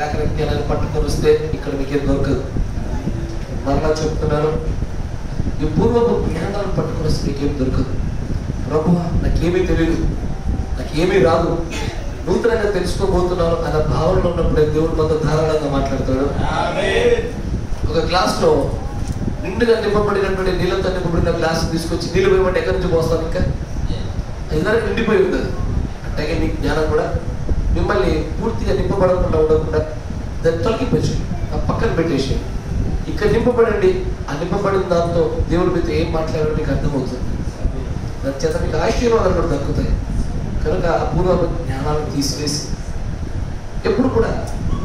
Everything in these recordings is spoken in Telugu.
లేఖన జ్ఞానాన్ని పట్టుకొని వస్తే ఇక్కడ మీకేం దొరకదు. మరలా చెప్తున్నాను, ఈ పూర్వపు జ్ఞానాన్ని పట్టుకొని వస్తే మీకేం దొరకదు. ప్రభువా నాకేమీ తెలియదు, నాకేమీ రాదు, నూతనంగా తెలుసుకోబోతున్నాను అన్న భావనలో ఉన్నప్పుడే దేవుడు మనతో ధారాళంగా మాట్లాడతాడు. ఒక గ్లాస్లో నిండుగా నింపబడినటువంటి నీళ్ళతో నింపబడిన గ్లాస్ తీసుకొచ్చి నీళ్ళు పోయమంటే ఎక్కడి నుంచి పోస్తాను? ఇంకా ఇదివరకు నిండిపోయి ఉంది. అట్లాగే మీ జ్ఞానం కూడా మిమ్మల్ని పూర్తిగా నింపబడకుండా ఉండకుండా దాన్ని తొలగిపోయి ఆ పక్కన పెట్టేసి ఇక్కడ నింపబడండి. ఆ నింపబడిన దాంతో దేవుడి మీతో ఏం మాట్లాడాలో మీకు అర్థమవుతుంది. దాని చేత మీకు ఆశీర్వాదాలు కూడా దక్కుతాయి. కనుక అపూర్వ జ్ఞానాలను తీసివేసి ఎప్పుడు కూడా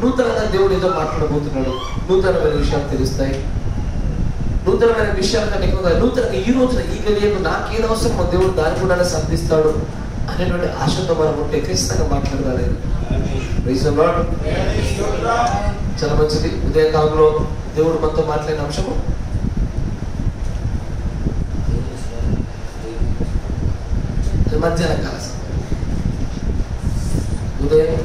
నూతనంగా దేవుడు ఏదో మాట్లాడబోతున్నాడు, నూతనమైన విషయాలు తెలుస్తాయి. నూతనమైన విషయాల కంటే ఎక్కువగా నూతనంగా ఈ రోజున ఈ గడియకు నాకేది అవసరమో దేవుడు దాని కూడా సంధిస్తాడు అనేటువంటి ఆశతో మనం ఉంటే ఖచ్చితంగా మాట్లాడగలేదు. చాలా మంచిది. ఉదయకాలంలో దేవుడు మనతో మాట్లాడిన అంశము మధ్యాహ్న కాల ఉదయం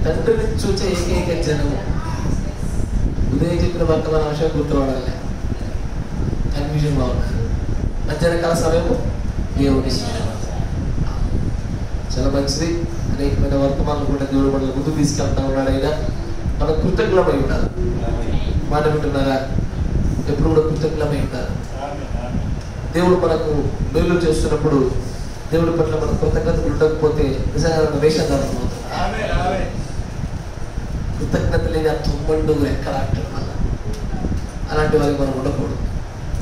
తండ్రిని చూసే ఏకైక జనము. ఉదయం చెప్పిన వర్తమాన అంశం గుర్తుపడాలి, కన్ఫ్యూజన్ బాగుంది. మధ్యాహ్న కాల సమయము దేవుడి చాలా మంచిది. అనేకమైన వర్తమానాలు కూడా దేవుడు మనల్ని ముందుకు తీసుకెళ్తా ఉన్నాడు. అయినా మన కృతజ్ఞమై ఉండాలి. మాట వింటున్నారా? ఎప్పుడు కూడా కృతజ్ఞమై ఉండాలి. దేవుడు మనకు మేలు చేస్తున్నప్పుడు దేవుడి పట్ల మన కృతజ్ఞత ఉండకపోతే నిజంగా వేషధారణం అవుతుంది. కృతజ్ఞత లేని ఆ తొమ్మండు ఎక్కడ అంటారు మళ్ళా. అలాంటి వారికి మనం ఉండకూడదు.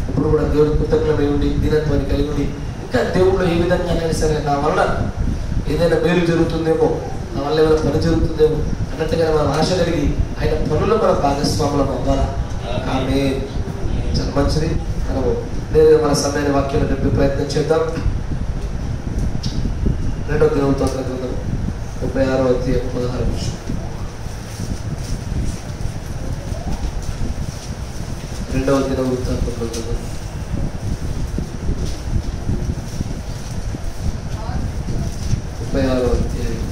ఇప్పుడు కూడా దేవుడి కృతజ్ఞమై ఉండి దీనత్వాన్ని కలిగి ఉండి ఇంకా దేవుళ్ళు ఏ విధంగా అయినా సరే నా వల్ల ఏదైనా మేలు జరుగుతుందేమో, నా వల్ల ఏమైనా పని జరుగుతుందేమో అన్నట్టుగా మనం ఆశ కలిగి ఆయన పనుల్లో మన భాగస్వాములం అవ్వాలా. ఆమె చాలా మంచిది. మనము నేరుగా మన సమయాన్ని వాక్యాన్ని నింపే ప్రయత్నం చేద్దాం. 2వ దినవృత్తాంత గ్రంథం 36వ అధ్యాయం 16వ వచనం. 2వ దినవృత్తాంత గ్రంథం 36వ అధ్యాయం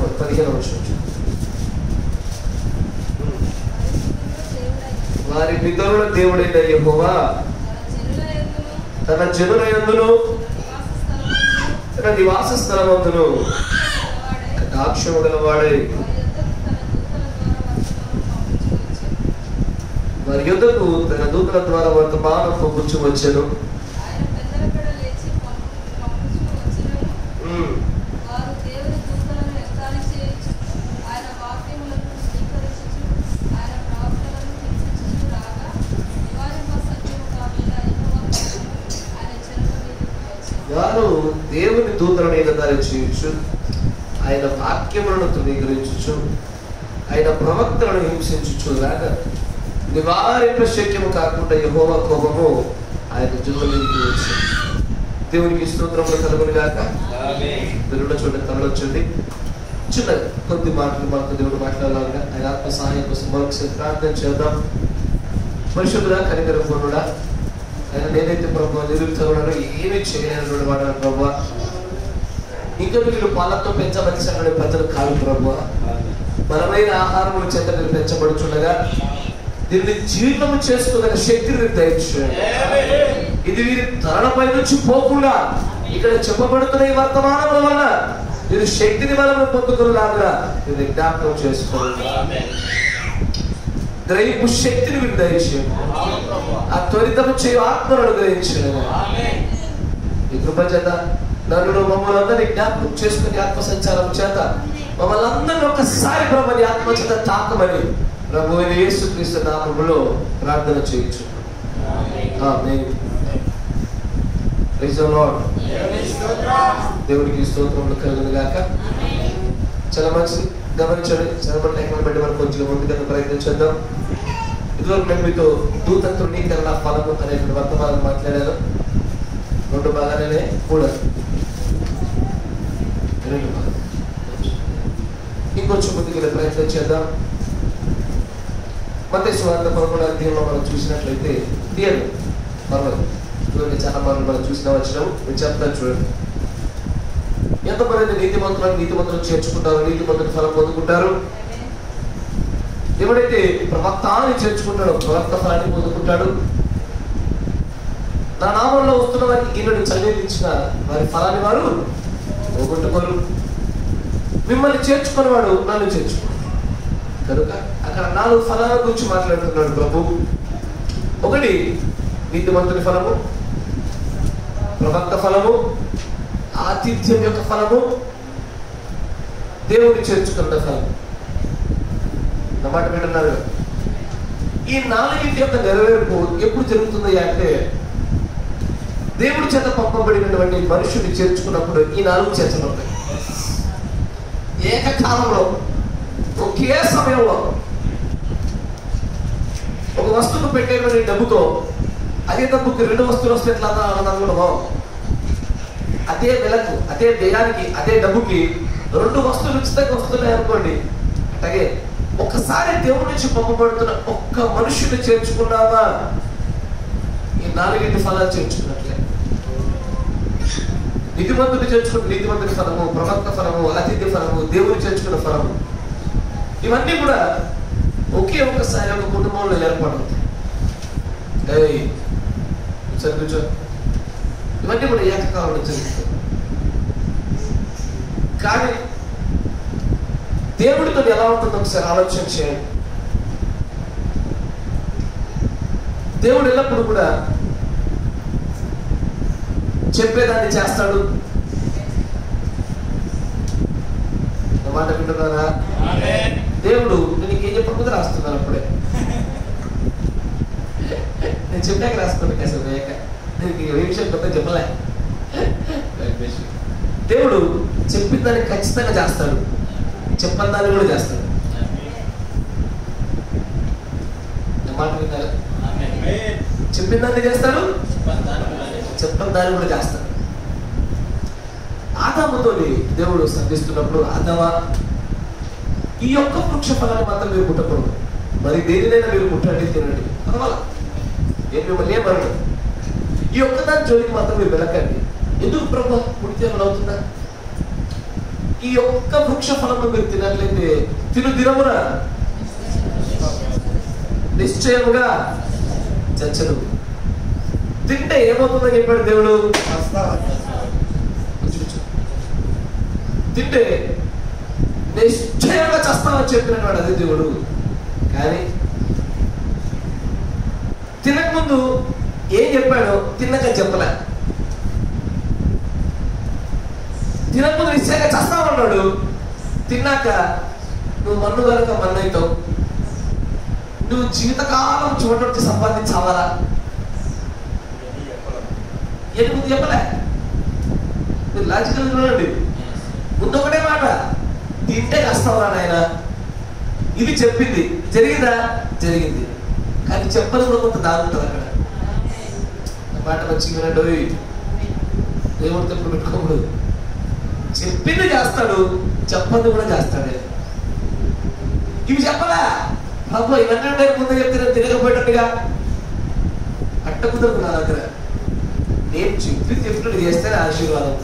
15వ వచనం. వారి పితరుల దేవుడైన యెహోవా తన జనుల యందును తన నివాస స్థలమందును కటాక్షము గలవాడై వారి యొద్దకు తన దూతల ద్వారా వర్తమానం పంపుచు వచ్చెను. వారు దేవుని దూతలను ఎగతాళి చేయొచ్చు, ఆయన వాక్యములను తృణీకరించు, ఆయన ప్రవక్తలను హింసించు లాగా నివారింప శక్యము కాకుండా యెహోవా కోపము ఆయన జనుల మీదకి వచ్చింది. దేవునికి స్తోత్రములు కలుగును గాక. దేవుడు చూడండి, తరలొచ్చండి. చిన్న కొద్ది మాటలు మనతో దేవుడు మాట్లాడాలిగా ఆయన ఆత్మ సహాయం కోసం మరొకసారి ప్రార్థన చేద్దాం. పరిశుద్ధుడా, కనికరపూర్ణుడా, ఆయన నేనైతే ప్రభు నిరుత్సాహుడు ఏమీ చేయలేనటువంటి వాడు ప్రభు. ఇంకా వీళ్ళు పాలతో పెంచవలసిన ప్రజలు కాదు ప్రభు. బలమైన ఆహారముల చేత మీరు పెంచబడుచుండగా దీన్ని జీవితం చేసుకున్న శక్తిని దయచేయండి. ఇది వీరి తరణపై నుంచి పోకుండా ఇక్కడ చెప్పబడుతున్న ఈ వర్తమానముల వల్ల మీరు శక్తిని బలము పొందుకునేలాగా మీరు జ్ఞాపకం చేసుకోండి. గ్రహింపు శక్తిని మీరు దయచేయండి. ఆ త్వరితము చేయు ఆత్మలను గ్రహించండి. ఈ కృప చేత నన్ను మమ్మల్ని అందరినీ జ్ఞాపకం చేసుకుని ఆత్మ సంచారం చేత మమ్మల్ని అందరినీ ఒక్కసారి ప్రభుని ఆత్మ చేత తాకమని ప్రభువైన యేసుక్రీస్తు నామములో ప్రార్థన చేయొచ్చు. ఆమేన్. Praise the Lord. దేవునికి స్తోత్రములు కలుగును గాక. చాలా మంచిది. గమనించండి, చదవబడిన లేఖనాలను బట్టి మనం కొంచెం ముందుగా ప్రయత్నం చేద్దాం. ఇదివరకు నేను మీతో దూత తృణీకరణ ఫలము అనేటువంటి వర్తమానాలు మాట్లాడాను. 2 భాగాలనే కూడా 2 భాగాలు ఇంకొంచెం ముందుకు ప్రయత్నం చేద్దాం. మత్తయి సువార్త 11వ అధ్యాయంలో మనం చూసినట్లయితే పర్వాలేదు ఇటువంటి చాలా మంది మనం చూసిన వచ్చినాము. నేను చెప్తాను చూడండి. ఎంతమంది నీతిమంతులను చేర్చుకుంటారు, నీతిమంతుల ఫలం పొందుకుంటారు. ఎవడైతే ప్రవక్తని చేర్చుకుంటాడో ప్రవక్త ఫలాన్ని పొందుకుంటాడు. నా నామంలో వస్తున్న వారికి గిన్నెను చదివించిన వారి ఫలాన్ని వారు పోగొట్టుకోరు. మిమ్మల్ని చేర్చుకున్నవాడు నన్ను చేర్చుకోడు. కనుక అక్కడ 4 ఫలాల గురించి మాట్లాడుతున్నాడు ప్రభు. ఒకటి నీతిమంతుని ఫలము, ప్రవక్త ఫలము, ఆతిథ్యం యొక్క ఫలము, దేవుని చేర్చుకున్న ఫలము. నా మాట వింటున్నారు. ఈ 4 యొక్క నెరవేర్పు ఎప్పుడు జరుగుతుంది అంటే దేవుడి చేత పంపబడినటువంటి మనుషుని చేర్చుకున్నప్పుడు ఈ 4 చర్చలు ఉంటాయి. ఏకకాలంలో ఒకే సమయంలో ఒక వస్తువును పెట్టేటువంటి డబ్బుతో అదే డబ్బుకి 2 వస్తువులు వస్తే ఎట్లా అనుకున్నామో, అదే వెలకు, అదే వ్యయానికి, అదే డబ్బుకి 2 వస్తువులు ఉచితంగా వస్తున్నాయి అనుకోండి. అలాగే ఒకసారి దేవుడి నుంచి పంపబడుతున్న ఒక్క మనుషుని చేర్చుకున్నామా ఈ 4 ఫలాలు చేర్చుకున్నట్లే. నీతిమంతుని చేర్చుకున్న నీతిమంతుని ఫలము, ప్రవక్త ఫలము, ఆతిథ్య ఫలము, దేవుని చేర్చుకున్న ఫలము, ఇవన్నీ కూడా ఒకే ఒక్కసారి ఒక కుటుంబంలో ఏర్పడుతుంది. కూర్చో. ఇవన్నీ కూడా ఏకకాలంలో జరుగుతాయి. కానీ దేవుడితో ఎలా ఉంటుందో ఒకసారి ఆలోచన చేయండి. దేవుడు ఎల్లప్పుడు కూడా చెప్పేదాన్ని చేస్తాడు. మాట వింటున్నారా? దేవుడు నేను ఏం చెప్పకపోతే రాస్తున్నాను. అప్పుడే నేను చెప్పాక రాసుకోండి. అసలు వేయక నేను ఏ విషయం కొత్త చెప్పలే. దేవుడు చెప్పిన దాన్ని ఖచ్చితంగా చేస్తాడు, చెప్పని దాన్ని కూడా చేస్తాడు. మాట వింటారా? చెప్పిన దాన్ని చేస్తాడు, చెప్పని దాన్ని కూడా చేస్తాడు. ఆదాముతో దేవుడు సంధిస్తున్నప్పుడు, ఆదామా ఈ యొక్క వృక్ష ఫలాన్ని మాత్రం మీరు ముట్టకూడదు, మరి దేనినైనా మీరు ముట్టండి, తినండి, పర్వాలా, నేను మిమ్మల్ని ఏమనడు, ఈ ఒక్కదాని జోలికి మాత్రం మీరు వెళ్ళకండి. ఎందుకు ప్రభు పుడితే ఏమైనా అవుతుందా? ఈ ఒక్క వృక్ష ఫలంలో మీరు తినట్లయితే తిను దినమున నిశ్చయముగా చచ్చదు. తింటే ఏమవుతుందని చెప్పాడు దేవుడు. తింటే నిశ్చయంగా చస్తామని చెప్పినవాడు అదే దేవుడు. కానీ తినకముందు ఏం చెప్పాడో తిన్నాక చెప్పలే. తినకముందు నిశ్చయంగా చస్తామన్నాడు, తిన్నాక నువ్వు మన్ను కనుక మన్ను అవుతావు, నువ్వు జీవితకాలం చూడటం సంపాదించావాలా ఏది ముందు చెప్పలే. మీరు లాజికల్ చూడండి. ముందు ఒకటే మాట, తింటే కష్టంరా నాయన. ఇది చెప్పింది, జరిగిందా? జరిగింది. కానీ చెప్పని కూడా కొంత దాగుతుంది అక్కడ. మాట మంచిగా వినండి. దేవుడితో ఎప్పుడు పెట్టుకోకూడదు. చెప్పింది చేస్తాడు, చెప్పంది కూడా చేస్తాడు. ఇవి చెప్పలా ప్రభు, ఇవన్నీ ఉండే ముందు చెప్తే నేను తిరగపోయేటట్టుగా అట్ట కుదరదు నా దగ్గర. నేను చెప్పింది చెప్పినట్టు చేస్తేనే ఆశీర్వాదం,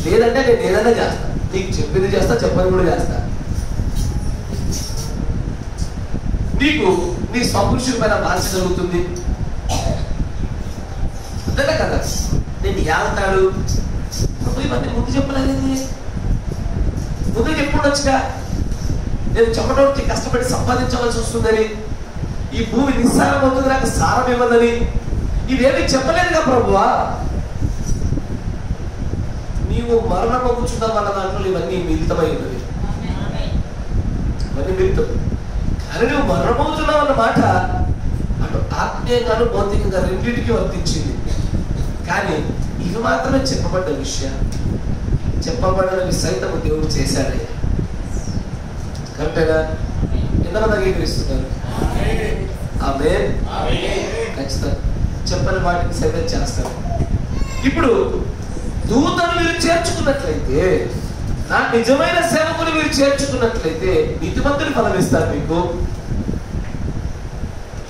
లేదంటే నేను ఏదైనా చేస్తాను. నీకు చెప్పింది చేస్తా, చెప్పని కూడా చేస్తా. నీకు నీ స్వపురుషుల పైన బాధ్యత జరుగుతుంది అంతేనా కదా. నేను ఏమంటాడు ఇవన్నీ ముందు చెప్పలేదండి, ముందు చెప్పుండొచ్చుగా. నేను చెప్పడానికి కష్టపడి సంపాదించవలసి వస్తుందని, ఈ భూమి నిస్సారం అవుతుంది, నాకు సారం ఇవ్వదని, ఇవేమి చెప్పలేదుగా ప్రభువా. నీవు మరణం కూర్చున్నావు అన్న దాంట్లో ఇవన్నీ మిళితమై ఉన్నది, ఇవన్నీ మిళితం. కానీ నువ్వు మరణమవుతున్నావు అన్న మాట అటు ఆత్మీయంగాను భౌతికంగా రెండింటికి వర్తించింది. కానీ ఇవి మాత్రమే చెప్పబడ్డ విషయాలు, చెప్పబడ్డవి సైతం దేవుడు చేశాడయ్యా. కరెక్టేనా? ఎంతమంది అంగీకరిస్తున్నారు? ఆమేన్. ఖచ్చితంగా చెప్పని వాటిని సైతం చేస్తాడు. ఇప్పుడు దూతను మీరు చేర్చుకున్నట్లయితే, నా నిజమైన సేవకుని మీరు చేర్చుకున్నట్లయితే నీతిమంతుని ఫలం ఇస్తారు మీకు.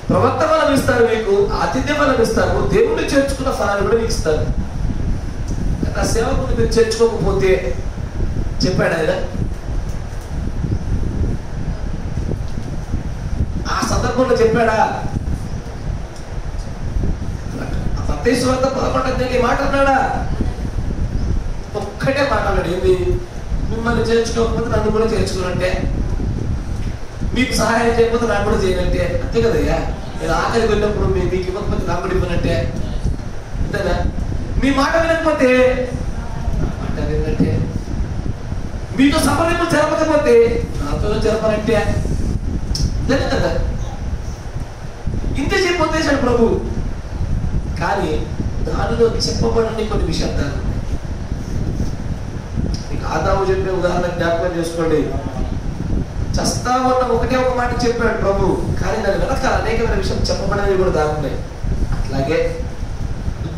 ప్రవక్త ఫలం ఇస్తారు, మీకు ఆతిథ్య ఫలం ఇస్తారు, దేవుడిని చేర్చుకున్న ఫలాన్ని కూడా మీకు ఇస్తారు. ఆ సేవకుని మీరు చేర్చుకోకపోతే చెప్పాడు ఆయన, ఆ సందర్భంలో చెప్పాడా? మత్తయి సువార్త 11 మాట అన్నాడా? ఒక్కటే మాట్లాడాడు, ఏంది? మిమ్మల్ని చేర్చుకోకపోతే నన్ను కూడా చేర్చుకున్నట్టే, మీకు సహాయం చేయకపోతే నాకు కూడా చేయనంటే. అంతే కదయ్యా, నేను ఆఖరికి వెళ్ళినప్పుడు మీకు ఇవ్వకపోతే నాకు కూడా ఇవ్వనంటే, అంతేనా? మీ మాట వినకపోతే మాట విన్నట్టే, మీతో సంప్రదింపులు జరపకపోతే నాతో జరపనంటే, అంతేనా కదా? ఇంతే చెప్పి వదిలేశాడు ప్రభు. కానీ దానిలో చెప్పబడని కొన్ని విషయాలు, మీకు ఆదాము చెప్పే ఉదాహరణ జ్ఞాపకం చేసుకోండి. చస్తా ఉన్న ఒకటే ఒక మాట చెప్పాడు ప్రభు, కానీ దాని వెనక అనేకమైన విషయాలు చెప్పబడేవి కూడా దాగున్నాయి. అట్లాగే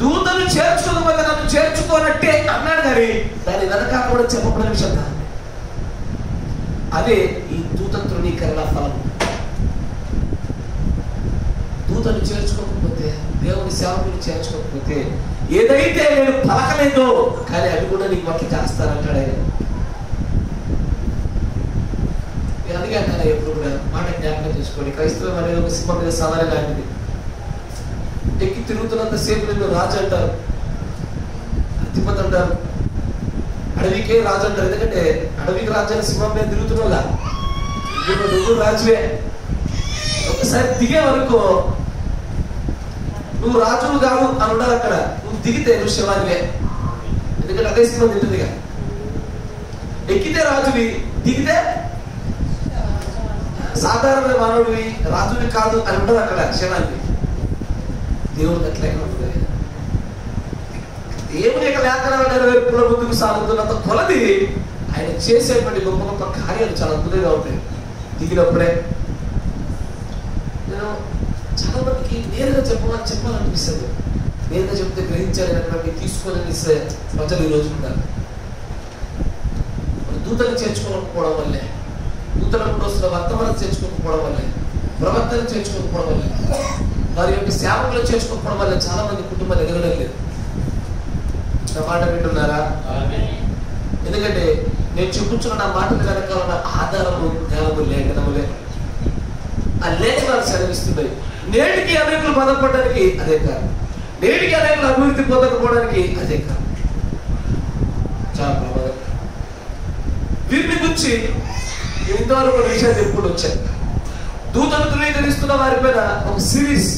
దూతను చేర్చుకోకపోతే నన్ను చేర్చుకోనట్టే అన్నాడు, కానీ దాని వెనక కూడా చెప్పబడిన విషయం దాగున్నాయి. అదే ఈ దూత తృణీకరణ ఫలం. దూతను చేర్చుకోకపోతే, దేవుని సేవకుని చేర్చుకోకపోతే, ఏదైతే నేను పలకలేదో కానీ అవి కూడా నీకు మట్టి చేస్తానంటాడు ఆయన. అందుకే అంటాను ఎప్పుడు కూడా మాట జ్ఞాపకం చేసుకోండి. క్రైస్తవం అనేది ఒక సింహం మీద సవారీ లాంటిది. ఎక్కి తిరుగుతున్నంత సేపు నిన్ను రాజు అంటారు, అతిపతి అంటారు, అడవికే రాజు అంటారు. ఎందుకంటే అడవికి రాజు అని సింహం మీద తిరుగుతున్నా నువ్వు రాజువే. ఒకసారి దిగే వరకు నువ్వు రాజువు కాదు అని ఉండాలి. అక్కడ నువ్వు దిగితే నువ్వు శివానివే, ఎందుకంటే అదే సింహం తింటుందిగా. ఎక్కితే రాజువి, దిగితే సాధారణ మానవుడివి, రాజువి కాదు అని ఉండదు అక్కడ శివానికి. దేవుడికి అట్లా ఉంటుంది. దేవుని యొక్క లేఖనాలు నెరవేర్పుల ముందుకు సాగుతున్నంత కొలది ఆయన చేసేటువంటి గొప్ప గొప్ప కార్యాలు చాలా అద్భుతంగా ఉంటాయి. దిగినప్పుడే నేను చాలా మందికి నేరుగా చెప్పాలనిపిస్తుంది. నేరుగా చెప్తే గ్రహించాలనేటువంటి తీసుకోవాలని ప్రజలు ఈ రోజు ఉన్నారు. దూతను చేర్చుకోకపోవడం వల్లే, దూతలకు వస్తున్న వర్తమానం చేర్చుకోకపోవడం వల్లే, ప్రవర్తన చేర్చుకోకపోవడం వల్లే, వారి యొక్క సేవకులు చేర్చుకోకపోవడం వల్ల చాలా మంది కుటుంబాలు ఎదగడం లేదు. నా మాట వింటున్నారా? ఎందుకంటే నేను చెప్పుచున్న నా మాటలు కనుక ఉన్న ఆధారము జ్ఞానము లేఖనము లేదు. ఆ లేఖనాలు సెలవిస్తున్నాయి. నేటికి అనేకులు బాధపడడానికి అదే కారణం, నేటికి అనేకులు అభివృద్ధి పొందకపోవడానికి అదే కారణం. చాలా ప్రమాదం. వీరిని గురించి ఇంతవరకు కొన్ని విషయాలు ఎప్పుడు వచ్చాయి. దూతను ధృవీకరిస్తున్న వారిపైన ఒక సిరీస్,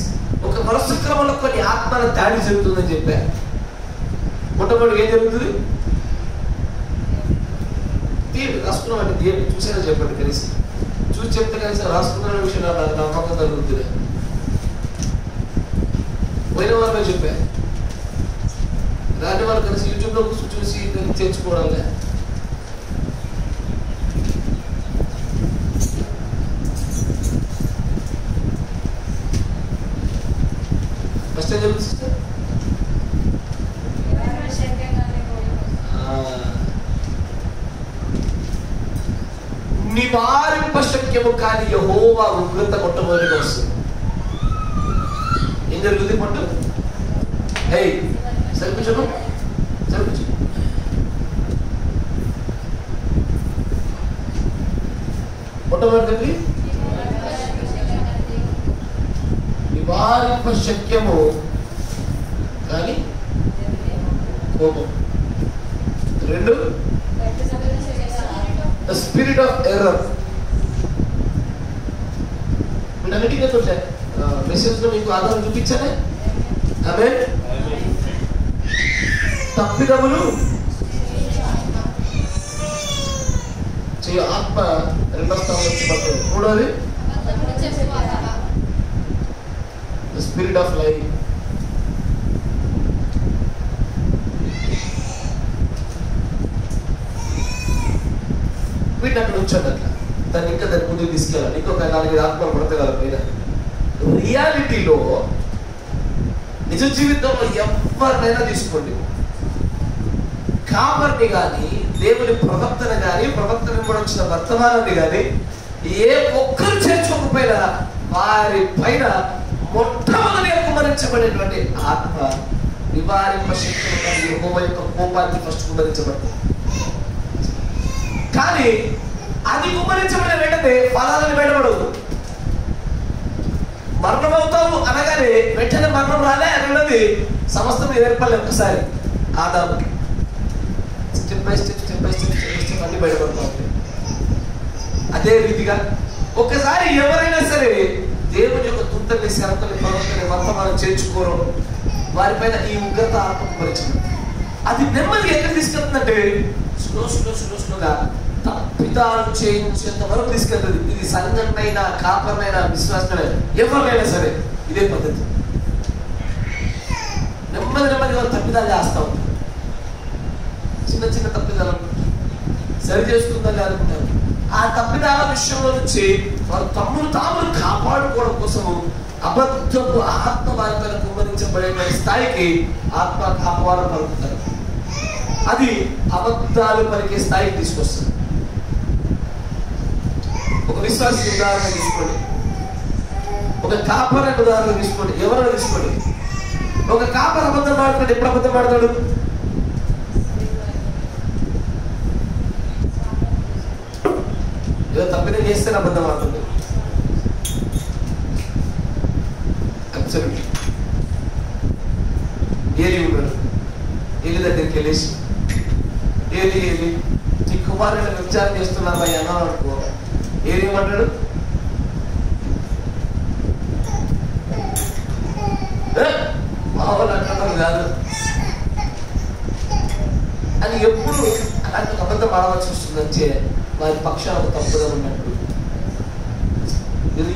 ఒక వరుస క్రమంలో కొన్ని ఆత్మల దాడి జరుగుతుందని చెప్పారు. మొట్టమొదటి ఏం జరుగుతుంది? తీయండి, రాసుకున్నామంటే తీయండి, చూసేనా చెప్పండి. కలిసి చూసి చెప్తే కలిసి రాసుకున్న విషయం నాకు నమ్మకం కలుగుతుంది. పోయిన వాళ్ళే చెప్పారు, రాని వాళ్ళు కలిసి యూట్యూబ్లో చూసి తెచ్చుకోవడం. ఫస్ట్ ఏం జరుగుతుంది సిస్టర్? నివారింప శక్యము కానీ యెహోవా ఉగ్రత మొట్టమొదటిగా వస్తుంది. ఏం జరుగుతుంది? పట్టు సరిపించను మొట్టమొదటి నివారింప శక్యము కానీ కోపం. రెండు, the spirit of error. వీటన్నిటికీ వచ్చాయి. మెసేజ్ లో మీకు ఆధారం చూపించానే. ఆమేన్. తప్పిదములు ఆత్మ రెండో స్థానంలో వచ్చి మూడోది the spirit of lying. వీటిని అక్కడ ఉంచండి. అట్లా దాన్ని ఇంకా దాన్ని ముందుకు తీసుకెళ్ళాలి. ఇంకొక 4-5 ఆత్మలు పడతగల మీద. రియాలిటీలో నిజ జీవితంలో ఎవరినైనా తీసుకోండి, కాపర్ని కానీ, దేవుని ప్రవక్తను కానీ, ప్రవక్తను కూడా వచ్చిన వర్తమానాన్ని కానీ ఏ ఒక్కరు చేర్చుకోకపోయినా వారి పైన మొట్టమొదటిగా కుమ్మరించబడేటువంటి ఆత్మ నివారింప శక్తి యెహోవా యొక్క కోపానికి ఫస్ట్ కుమ్మరించబడుతుంది. కానీ అది కుమ్మరించబడిన వెంటనే ఫలాలను వెంటబడవు. మరణం అవుతావు అనగానే వెంటనే మరణం రాలే అన్నది సమస్తం ఏర్పడలే. ఒక్కసారి ఆదాముకి స్టెప్ బై స్టెప్ అన్ని బయటపడుతూ ఉంటాయి. అదే రీతిగా ఒకసారి ఎవరైనా సరే దేవుని యొక్క దూతల్ని, సేవకుల్ని, ప్రవక్తల్ని వర్తమానం చేర్చుకోరు, వారిపైన ఈ ఉగ్రత ఆత్మ కుమ్మరించబడుతుంది. అది నెమ్మదిగా ఎక్కడ తీసుకెళ్తుందంటే స్లోగా తప్పిదాలు చేయించేంత వరకు తీసుకెళ్తుంది. ఇది సంఘమైనా, కాపర్నైనా, విశ్వాసమైనా, ఎవరినైనా సరే ఇదే పద్ధతి. నెమ్మదిగా తప్పిదాలు చేస్తా ఉంటారు. చిన్న తప్పిదాలు సరి చేసుకుందని అనుకుంటారు. ఆ తప్పిదాల విషయంలో నుంచి వారు తమ్ముడు తామును కాపాడుకోవడం కోసము అబద్ధపు ఆత్మ వారిపైన కుమ్మరించబడే స్థాయికి ఆత్మ కాపాడు పలుకుతారు. అది అబద్ధాలు పలికే స్థాయికి తీసుకొస్తుంది. ఒక విశ్వాస ఉదాహరణ తీసుకోండి, ఒక కాపర్ ఉదాహరణ తీసుకోండి, ఎవరైనా తీసుకోండి. ఒక కాపర్ అబద్ధం మాట్లాడు. ఎప్పుడు అబద్ధం మాట్లాడు? ఏదో తప్పిదం చేస్తే అబద్ధం ఆడుతుంది. ఏలి ఉన్నాడు. ఏలి దగ్గరికి వెళ్ళేసి ఏలి నీ కుమారుని విచారం చేస్తున్నాను అయ్యా అన్నాడు అనుకో. ఏలి ఏమంటాడు? మామూలు అంటున్నాం కాదు అని ఎప్పుడు అలాంటి అబద్ధం ఆడవలసి వస్తుందంటే వారి పక్షాలకు తప్పుగా ఉన్నప్పుడు.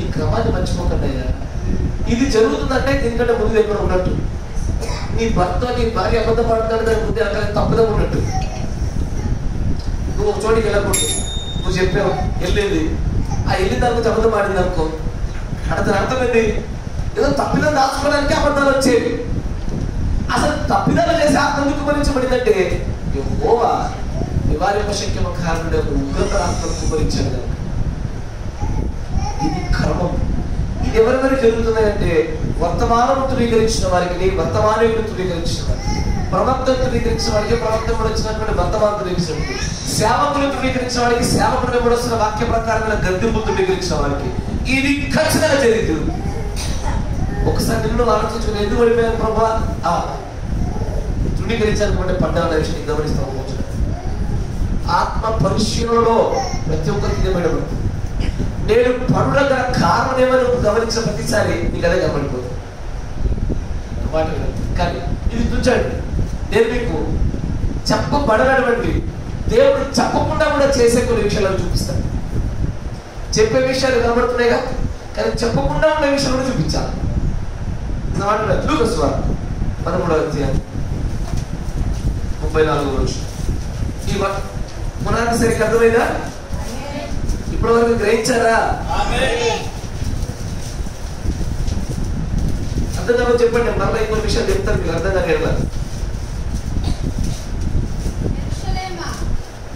ఈ క్రమాన్ని మర్చిపోకండి అయ్యా. ఇది జరుగుతుందంటే దీనికంటే ముందు ఎక్కడ ఉన్నట్టు. నీ భర్త, నీ భార్య అబద్ధం ఆడుతున్నాడు, దాని ముందు అక్కడ తప్పుగా ఉన్నట్టు. నువ్వు ఒక చోటికి వెళ్ళకూడదు, నువ్వు చెప్పావు, వెళ్ళింది. ఆ వెళ్ళిన దాని గురించి అబద్ధం ఆడింది అనుకో, అతను అర్థమైంది ఏదో తప్పిదం దాచుకోవడానికి అబద్ధాలు వచ్చేవి. అసలు తప్పిదాలు చేసి ఆత్మ కుమ్మరించబడిందంటే యెహోవా నివారింప శక్యమ కారణుడు ఉగ్రత ఆత్మను కుమ్మరించాడు. ఇది క్రమం. ఇది ఎవరెవరికి జరుగుతున్నాయంటే వర్తమానం ధృవీకరించిన వారికి, వర్తమానం ధృవీకరించిన వారికి, ప్రవక్తను ధృవీకరించిన వారికి, ప్రవక్త కూడా వచ్చినటువంటి వర్తమానం ధృవీకరించిన వారికి, సేవకులు ధృవీకరించిన వారికి, సేవకుడు వెంబడొస్తున్న వాక్య ప్రకారమైన గద్దెంపు ధృవీకరించిన వారికి ఇది ఖచ్చితంగా జరిగింది. ఒకసారి నిన్ను ఆలోచించుకుని ఎందుకు పడిపోయాను ప్రభా ధృవీకరించాలనుకుంటే పడ్డాలనే విషయం గమనిస్తాము. ఆత్మ పరిశీలనలో ప్రతి ఒక్కరికి బయటపడుతుంది. నేను పనుల కారణం ఏమని గమనించిన ప్రతిసారి నీకు అదే కనబడిపోతుంది. కానీ ఇది తుంచండి, నేను మీకు చెప్పబడనటువంటి దేవుడు చెప్పకుండా కూడా చేసే కొన్ని విషయాలను చూపిస్తాను. చెప్పే విషయాలు కనబడుతున్నాయిగా, కానీ చెప్పకుండా ఉన్న విషయాలు కూడా చూపించాలి. లూకాసు వార్త 13వ అధ్యాయం 34వ వచనం. ఈ పునాది సరిగ్గా అర్థమైందా? ఇప్పటి వరకు గ్రహించారా? అర్థం కాదు చెప్పండి. మళ్ళీ ఇంకొన్ని విషయాలు చెప్తాను, మీకు అర్థం కాదు.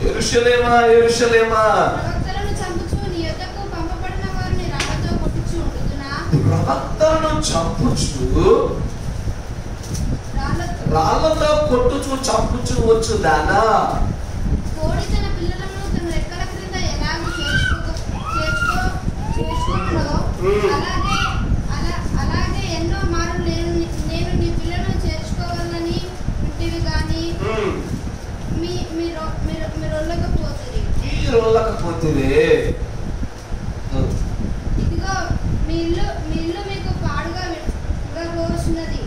యెరూషలేమా యెరూషలేమా, ప్రవక్తలను చంపుచు రాళ్లతో కొట్టుచు చంపుచు వచ్చు దానా. అలాగే ఎన్నో మార్లు నేను నీ పిల్లలను చేర్చుకోవాలని ఇంటివి కానీ మీరొల్లకపోతుంది. ఇదిగో మీ ఇల్లు మీకు పాడుగా విడబోస్తున్నది.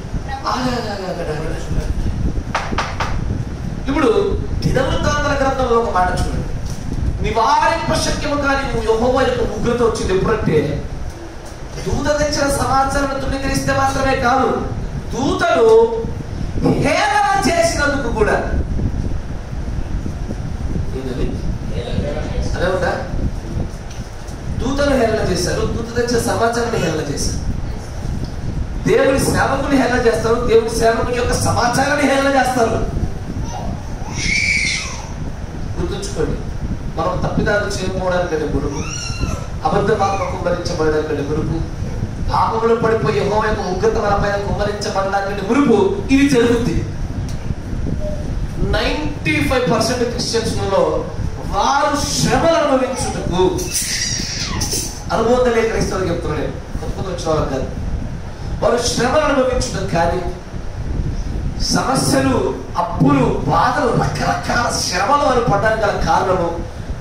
ఇప్పుడు దినవృత్తాంతర గ్రంథంలో ఒక మాట చూడండి. నివారింప శక్యము కానీ యెహోవా యొక్క ఉగ్రత వచ్చింది ఎప్పుడంటే దూత తెచ్చిన సమాచారం ధృవీకరిస్తే మాత్రమే కాదు, దూతలు హేళన చేసినందుకు కూడా. అదే ఉందా? దూతలు హేళన చేశారు, దూత తెచ్చిన సమాచారాన్ని హేళన చేశారు. దేవుని సేవకుని హేళన చేస్తారు, దేవుని సేవకుని యొక్క సమాచారాన్ని హేళన చేస్తారు. గుర్తుంచుకోండి, మనం తప్పిదాలు చేయకపోవడానికంటే గురుపు, అబద్ధమాత్మ కుమ్మరించబడడానికంటే గురుపు, పాపంలో పడిపోయి యెహోవా యొక్క ఉగ్రత మనపైన కుమ్మరించబడడానికి మునుపు ఇది జరుగుద్ది. 95% క్రిస్టియన్స్లలో వారు శ్రమలు అనుభవించుటకు అనుభవం తెలియ క్రైస్తవులు చెప్తున్నాడు, కొత్త వచ్చిన వాళ్ళకి కాదు. వారు శ్రమలు అనుభవించడం కానీ సమస్యలు, అప్పులు, బాధలు, రకరకాల శ్రమలు వారు పడడానికి గల కారణము,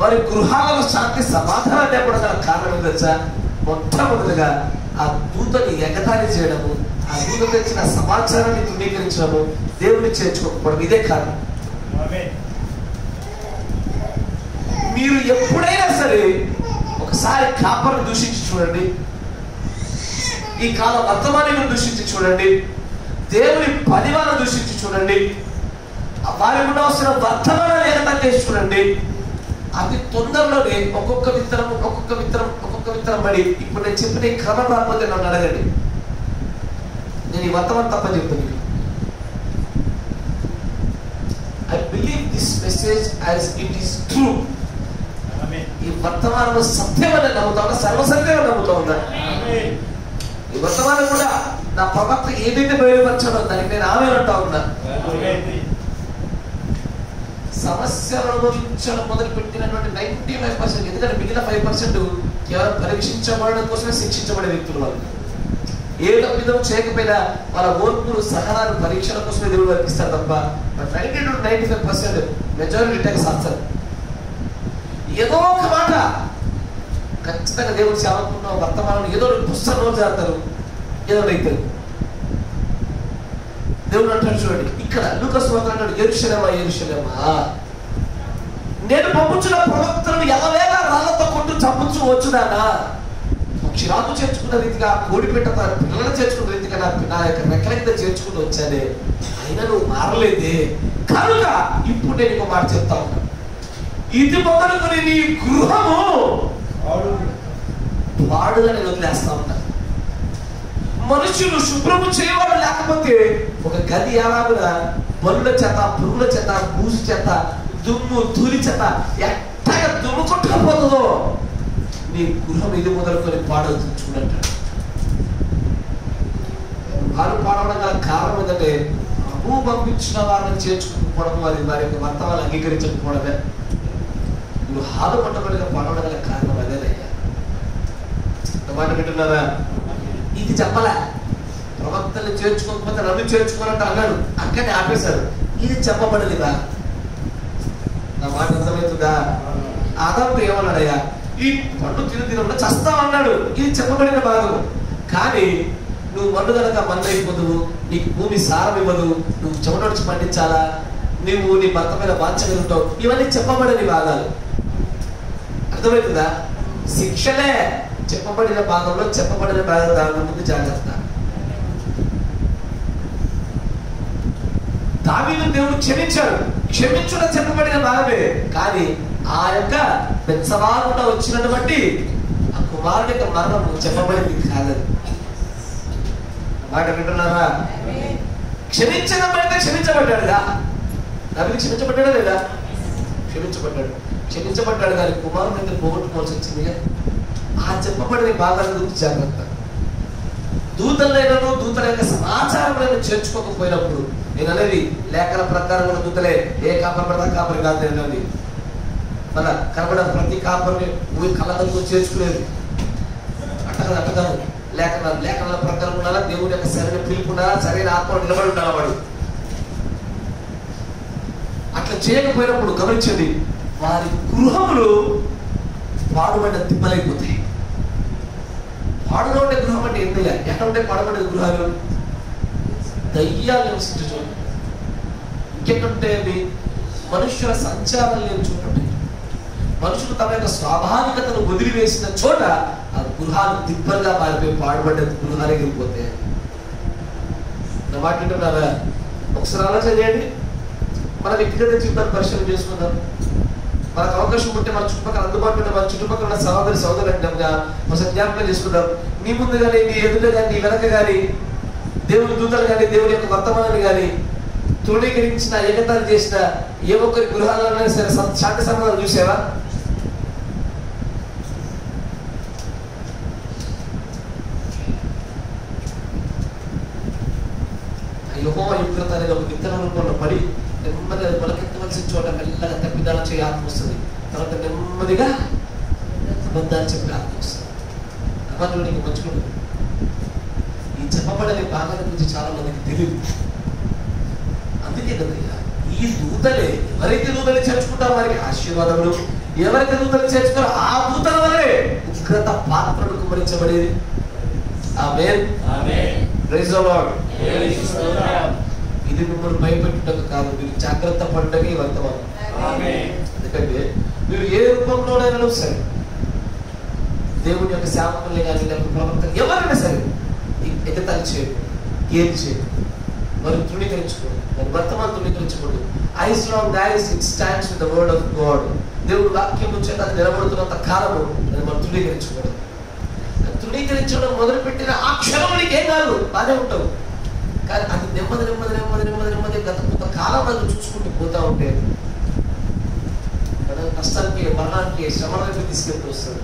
వారి గృహాలలో శాంతి సమాధానం లేకుండా గల కారణం తెలుసా? మొట్టమొదటిగా ఆ దూతని ఎగతాళి చేయడము, ఆ దూత తెచ్చిన సమాచారాన్ని ధృవీకరించడము, దేవుని చేర్చుకోకపోవడం, ఇదే కారణం. మీరు ఎప్పుడైనా సరే ఒకసారి కాపర్ని దూషించి చూడండి, ఈ కాల వర్తమానికులను దూషించి చూడండి, దేవుని పనివాళ్ళను దూషించి చూడండి, వారికి ఉండవలసిన వర్తమానాలు ఎగతాళి చేసి చూడండి. అతి తొందరలోనే ఒక్కొక్క విత్తనం పడి, ఇప్పుడు నేను చెప్పిన ఈ క్రమం రాకపోతే నన్ను అడగండి, నేను ఈ వర్తమానం తప్ప చెప్తాను. I believe this message as it is true. ఈ వర్తమానం సత్యమని నమ్ముతా ఉన్నా, సర్వసత్యమని నమ్ముతా ఉన్నా. ఈ వర్తమానం కూడా నా ప్రవక్త ఏదైతే బయలుపరచాడో దానికి నేను ఆమె అంటా ఉన్నా. సమస్యలు అనుభవించడం మొదలు పెట్టినటువంటి 95%, ఎందుకంటే మిగిలిన 5% కేవలం పరీక్షించబడడం కోసమే శిక్షించబడే వ్యక్తులు. వాళ్ళు ఏ తప్పిదం చేయకపోయినా వాళ్ళ ఓర్పులు, సహనాలు, పరీక్షల కోసమే దేవుడు వర్తిస్తారు తప్ప 90 to 95% మెజారిటీ టైం సాస్తారు. ఏదో ఒక మాట ఖచ్చితంగా దేవుడు సేవకున్న వర్తమానం ఏదో పుస్తకం రోజు చేస్తారు, ఏదో అవుతారు. దేవుడు అంటాడు చూడండి, ఇక్కడ లూకాసు వార్త అంటాడు, యెరూషలేమా యెరూషలేమా, నేను పంపుచున్న ప్రవక్తలను ఎలవేళ రాళ్లతో కొట్టు చంపుచు వచ్చుదానా, పక్షిరాజు చేర్చుకున్న రీతిగా, కోడిపెట్ట తన పిల్లలను చేర్చుకున్న రీతిగా నా యొక్క రెక్కల కింద చేర్చుకుని వచ్చానే, అయినా నువ్వు మారలేదే, కనుక ఇప్పుడు నేను ఇంకో మాట చెప్తా ఉన్నా, ఇది మొదలుకొని నీ గృహము వాడుగా నేను వదిలేస్తా ఉన్నా. మనుషులు శుభ్రము చేయవాడు లేకపోతే ఒక గది ఎలాగున బలుల చేత, పురుగుల చేత, బూజు చేత, దుమ్ము ధూళి చేత ఎట్టగా దుమ్ము కొట్టుకపోతుందో నీ గృహం ఇది మొదలుకొని పాడవుతుంది చూడంటాడు. వారు పాడవడం గల కారణం ఏంటంటే ప్రభు పంపించిన వారిని చేర్చుకోకపోవడం, వారి యొక్క వర్తమానాలు అంగీకరించకపోవడమే. నువ్వు హాలు పట్టబడిగా పాడవడం గల కారణం అదేనయ్యా. మాట వింటున్నారా? ఇది చెప్పలే, ప్రవక్తలు చేర్చుకోకపోతే నన్ను చేర్చుకోవాలంటే అన్నాడు, అక్కడే ఆపేశాడు. ఇది చెప్పబడలేదా? నా మాట అర్థమవుతుందా? ఆదాముడు ఏమన్నాడయ్యా, ఈ పండు తినకుండా చస్తామన్నాడు, ఇది చెప్పబడిన భాగం. కానీ నువ్వు మన్ను కనుక మన్ను అయిపోదువు, నీకు భూమి సారం ఇవ్వదు, నువ్వు చెమటొచ్చి పండించాలా, నువ్వు నీ భర్త మీద బాధ్యతలుంటావు, ఇవన్నీ చెప్పబడని భాగాలు. అర్థమవుతుందా? శిక్షలే చెప్పబడిన భాగంలో, చెప్పబడిన భాగం దాని ముందు జాగ్రత్త. దావీదు దేవుడు క్షమించాడు, క్షమించడం చెప్పబడిన భాగమే. కానీ ఆ యొక్క బెత్షెబాలో వచ్చినటువంటి ఆ కుమారుడి యొక్క మరణం చెప్పబడింది కాదని. మాట వింటున్నారా? క్షమించడం అంటే క్షమించబడ్డాడుగా, దావీదు క్షమించబడ్డాడా లేదా? క్షమించబడ్డాడు. క్షమించబడ్డాడు కానీ కుమారుడు అయితే పోగొట్టుకోవాల్సి వచ్చిందిగా. ఆ చెప్పబడిన భాగాల గురించి జాగ్రత్త. దూతలైనను దూతల యొక్క సమాచారం చేర్చుకోకపోయినప్పుడు, నేను అనేది లేఖల ప్రకారం కూడా దూతలే, ఏ కాపరి పడతా కాపరి కాదు నేను మన కనబడ ప్రతి కాపరిని ఊరి కళ్ళతో చేర్చుకునేది అట్టకాదు. లేఖనాల ప్రకారం ఉండాలా, దేవుడి యొక్క సరైన పిలుపు ఉండాలా, సరైన ఆత్మ నిలబడి ఉండాలా వాడు. అట్లా చేయకపోయినప్పుడు గమనించండి, వారి గృహములు పాడుబడిన తిప్పలైపోతాయి. పాడులో ఉండే గృహం అంటే ఏంటయ్యా? ఎక్కడ ఉంటే పాడుబడిన గృహాలు? దయ్యాలు నివసించే చోట. ఇంకెక్కడుంటే అవి మనుష్యుల సంచారం లేని చోట ఉంటాయి. మనుషులు తమ యొక్క స్వాభావికతను వదిలివేసిన చోట ఆ గృహాలు దిబ్బలుగా మారిపోయి పాడుబడ్డ గృహాలే వెళ్ళిపోతాయి. నా మాట వింటున్నారా? ఒకసారి ఆలోచన చేయండి. మన వ్యక్తిగత జీవితాన్ని పరిశీలన చేసుకుందాం. మనకు అవకాశం ఉంటే మన చుట్టుపక్కల అందుబాటులో ఉన్న మన చుట్టుపక్కల ఉన్న సహోదరులను ఒకసారి జ్ఞాపకం చేసుకుందాం. నీ ముందు కానీ, నీ ఎదురు కానీ, నీ వెనక కానీ దేవుని దూతలు కానీ, దేవుని యొక్క వర్తమానాన్ని కానీ తృణీకరించిన, ఎగతాళి చేసిన ఏ ఒక్కరి గృహాలైనా సరే శాంతి సమాధానం చూసావా? నెమ్మదిగా మొలకెత్తవలసిన చోట మెల్లగా తప్పిదాలు చేయ ఆత్మ వస్తుంది. తర్వాత నెమ్మదిగా అబద్ధాలు చెప్పే ఆత్మ వస్తుంది. అబద్ధుడికి మంచుకుంటుంది. ఈ చెప్పబడని భాగాల గురించి చాలా మందికి తెలియదు. అందుకే కదా ఈ దూతలే, ఎవరైతే దూతలు చేర్చుకుంటారో వారికి ఆశీర్వాదములు, ఎవరైతే దూతలు చేర్చుకున్నారో ఆ దూతల వల్లే ఉగ్రత పాత్రలు కుమరించబడేది. ఆమేన్. Praise the Lord. ఇది మిమ్మల్ని భయపెట్టుటకు కాదు, మీరు జాగ్రత్త పడటమే వర్తమానం. ఎందుకంటే మీరు ఏ రూపంలోనైనా సరే, దేవుని యొక్క సేవకుల్ని కానీ లేకపోతే ప్రవర్తన ఎవరైనా సరే ఎగతాళి చేయదు, ఏం చేయదు, మరి తృణీకరించుకోండి, మరి వర్తమానం తృణీకరించుకోండి. As long as it stands with the word of God. దేవుడు వాక్యం చేత నిలబడుతున్నంత కాలము అది మనం తృణీకరించుకోవడం. తృణీకరించడం మొదలుపెట్టిన ఆ క్షణం నీకు ఏం కాదు, బాగానే ఉంటావు. కానీ అది నెమ్మది నెమ్మది నెమ్మది నెమ్మది నెమ్మది గత కొంతకాలం అది చూసుకుంటూ పోతా ఉంటే కష్టానికి, మరణానికి, శ్రమలకి తీసుకెళ్తూ వస్తుంది.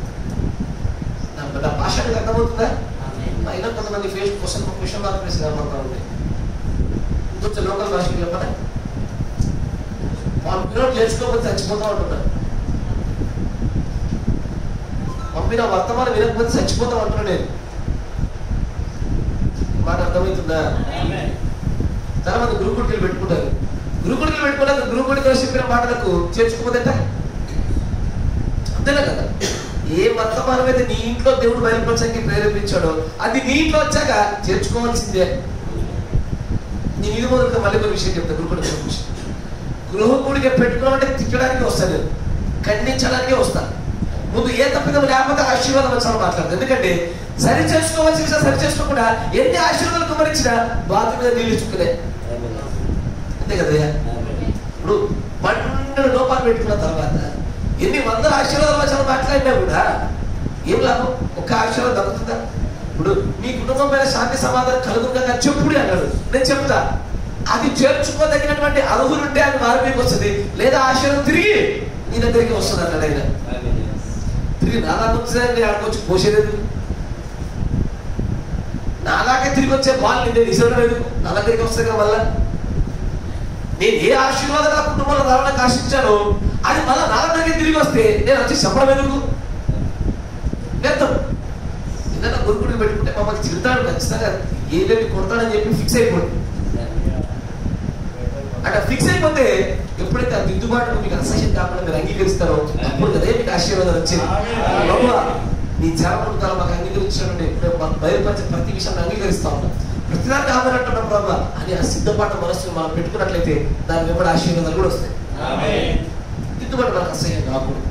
నా భాష అర్థమవుతుందా? అయినా కొంతమంది ఫేస్ క్వశ్చన్ మార్క్ వేసి కనబడతా ఉంది. కొంచెం లోకల్ భాషకి చెప్పనా, వాళ్ళు పిల్లలు నేర్చుకోకపోతే చచ్చిపోతా ఉంటున్నారు. పంపిన వర్తమానం వినకపోతే చచ్చిపోతాం అంటున్నా నేను. మాట అర్థమవుతుందా? చాలా మంది గురుకుడికి పెట్టుకుంటారు. గురుకుడికి పెట్టుకున్నాక గురుకుడికి చెప్పిన మాటలకు చేర్చుకోపోతే అంతేనా కదా? ఏ వర్తమానం అయితే నీ ఇంట్లో దేవుడు బయలుపరచడానికి ప్రేరేపించాడో అది నీ ఇంట్లో వచ్చాక చేర్చుకోవాల్సిందే. నేను ఇది మొదలుగా మళ్ళీ కొన్ని విషయం చెప్తాను. గురుకుడికి గృహకుడిగా పెట్టుకోవాలంటే తిట్టడానికి వస్తాను, ఖండించడానికే వస్తాను. ముందు ఏ తప్పిదం లేకపోతే ఆశీర్వాదం వచ్చామని మాట్లాడతాను. ఎందుకంటే సరి చేసుకోవాల్సిన సరి చేసుకోకుండా ఎన్ని ఆశీర్వాదాలు కుమరించినా బాధ మీద నీళ్ళు చుక్కలే. అంతే కదా? ఇప్పుడు 12 లోపాలు పెట్టుకున్న తర్వాత ఎన్ని వందల ఆశీర్వాదాలు వచ్చామని మాట్లాడినా కూడా ఏం లాభం? ఒక్క ఆశీర్వాదం దక్కుతుందా? ఇప్పుడు మీ కుటుంబం మీద శాంతి సమాధానం కలుగుతుందా చెప్పుడే అన్నాడు. నేను చెప్తా, అది చేర్చుకోదగినటువంటి అర్హులుంటే అది వారి మీకు వస్తుంది, లేదా ఆశీర్వాదం తిరిగి నీ దగ్గరికి వస్తుంది అన్నాడు ఆయన. తిరిగి నాలాగా వచ్చేదాన్ని ఆడుకోవచ్చు, పోసేది నాలాగే తిరిగి వచ్చే బాల్ నేను ఇసడం ఎందుకు? నా దగ్గరికి వస్తుంది కదా. మళ్ళా నేను ఏ ఆశీర్వాదం నా కుటుంబంలో రావడానికి ఆశించానో అది మళ్ళీ నా దగ్గరికి తిరిగి వస్తే నేను వచ్చి చెప్పడం ఎందుకు? వ్యర్థం. ఏదైనా గురుకుడికి పెట్టుకుంటే మమ్మల్ని తిడతాడు, ఖచ్చితంగా ఏదేమి కొడతాడని చెప్పి ఫిక్స్ అయిపోయింది. అంటే ఫిక్స్ అయిపోతే ఎప్పుడైతే ఆ దిద్దుబాటు మీకు అసహ్యం కాకుండా మీరు అంగీకరిస్తారో అప్పుడు కదా మీకు ఆశీర్వాదం వచ్చింది. ప్రభువా నీ జాగ్రత్తలు మాకు అంగీకరించాలంటే మాకు బయలుపరిచే ప్రతి విషయాన్ని అంగీకరిస్తా ఉంటాం, ప్రతిదాన్ని ఆమెనంటున్నాం ప్రభావ అని ఆ సిద్ధపాటు మనసును మనం పెట్టుకున్నట్లయితే దాని వెంబడి ఆశీర్వాదాలు కూడా వస్తాయి. దిద్దుబాటు మనకు అసహ్యం కాకూడదు.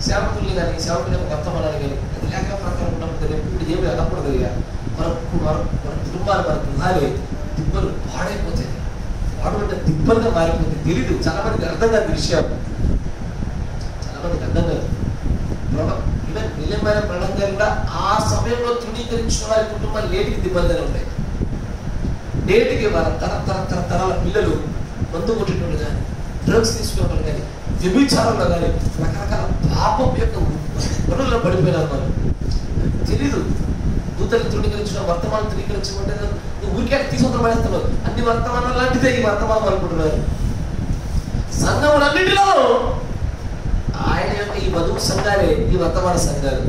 సేవకుల్ని కానీ సేవకుని వర్తమానాన్ని కానీ అది లేక ప్రకారం ఉన్నప్పుడు ఎప్పుడు ఏమి అనకూడదు. మన కుటుంబాలు మన గృహాలే దిబ్బలు పాడైపోతాయి, వాడు దిబ్బలుగా మారిపోతుంది. తెలీదు, చాలా మందికి అర్థం కాదు విషయాలు, చాలా మందికి అర్థం కాదు. ఈవెన్ నిలమైన ప్రణం గారు కూడా ఆ సమయంలో తృణీకరించిన వారి కుటుంబాలు నేటికి దిబ్బలుగానే ఉంటాయి. నేటికి వాళ్ళ తరాల పిల్లలు మందు కొట్టేటోళ్ళు కానీ, డ్రగ్స్ తీసుకునేవాళ్ళు కానీ, వ్యభిచారంలో కానీ రకరకాల పాపం యొక్క పనుల్లో పడిపోయినారు. వాళ్ళు తెలీదు. దూతలు తృణీకరించిన వర్తమానం తృణీకరించమంటే నువ్వు ఊరికే తీసుకుంటూ పడేస్తున్నావు. అన్ని వర్తమానం లాంటిదే ఈ వర్తమానం అనుకుంటున్నారు. సంఘములన్నింటిలో ఆయన యొక్క ఈ వధువు సంఘాలే ఈ వర్తమాన సంఘాలు.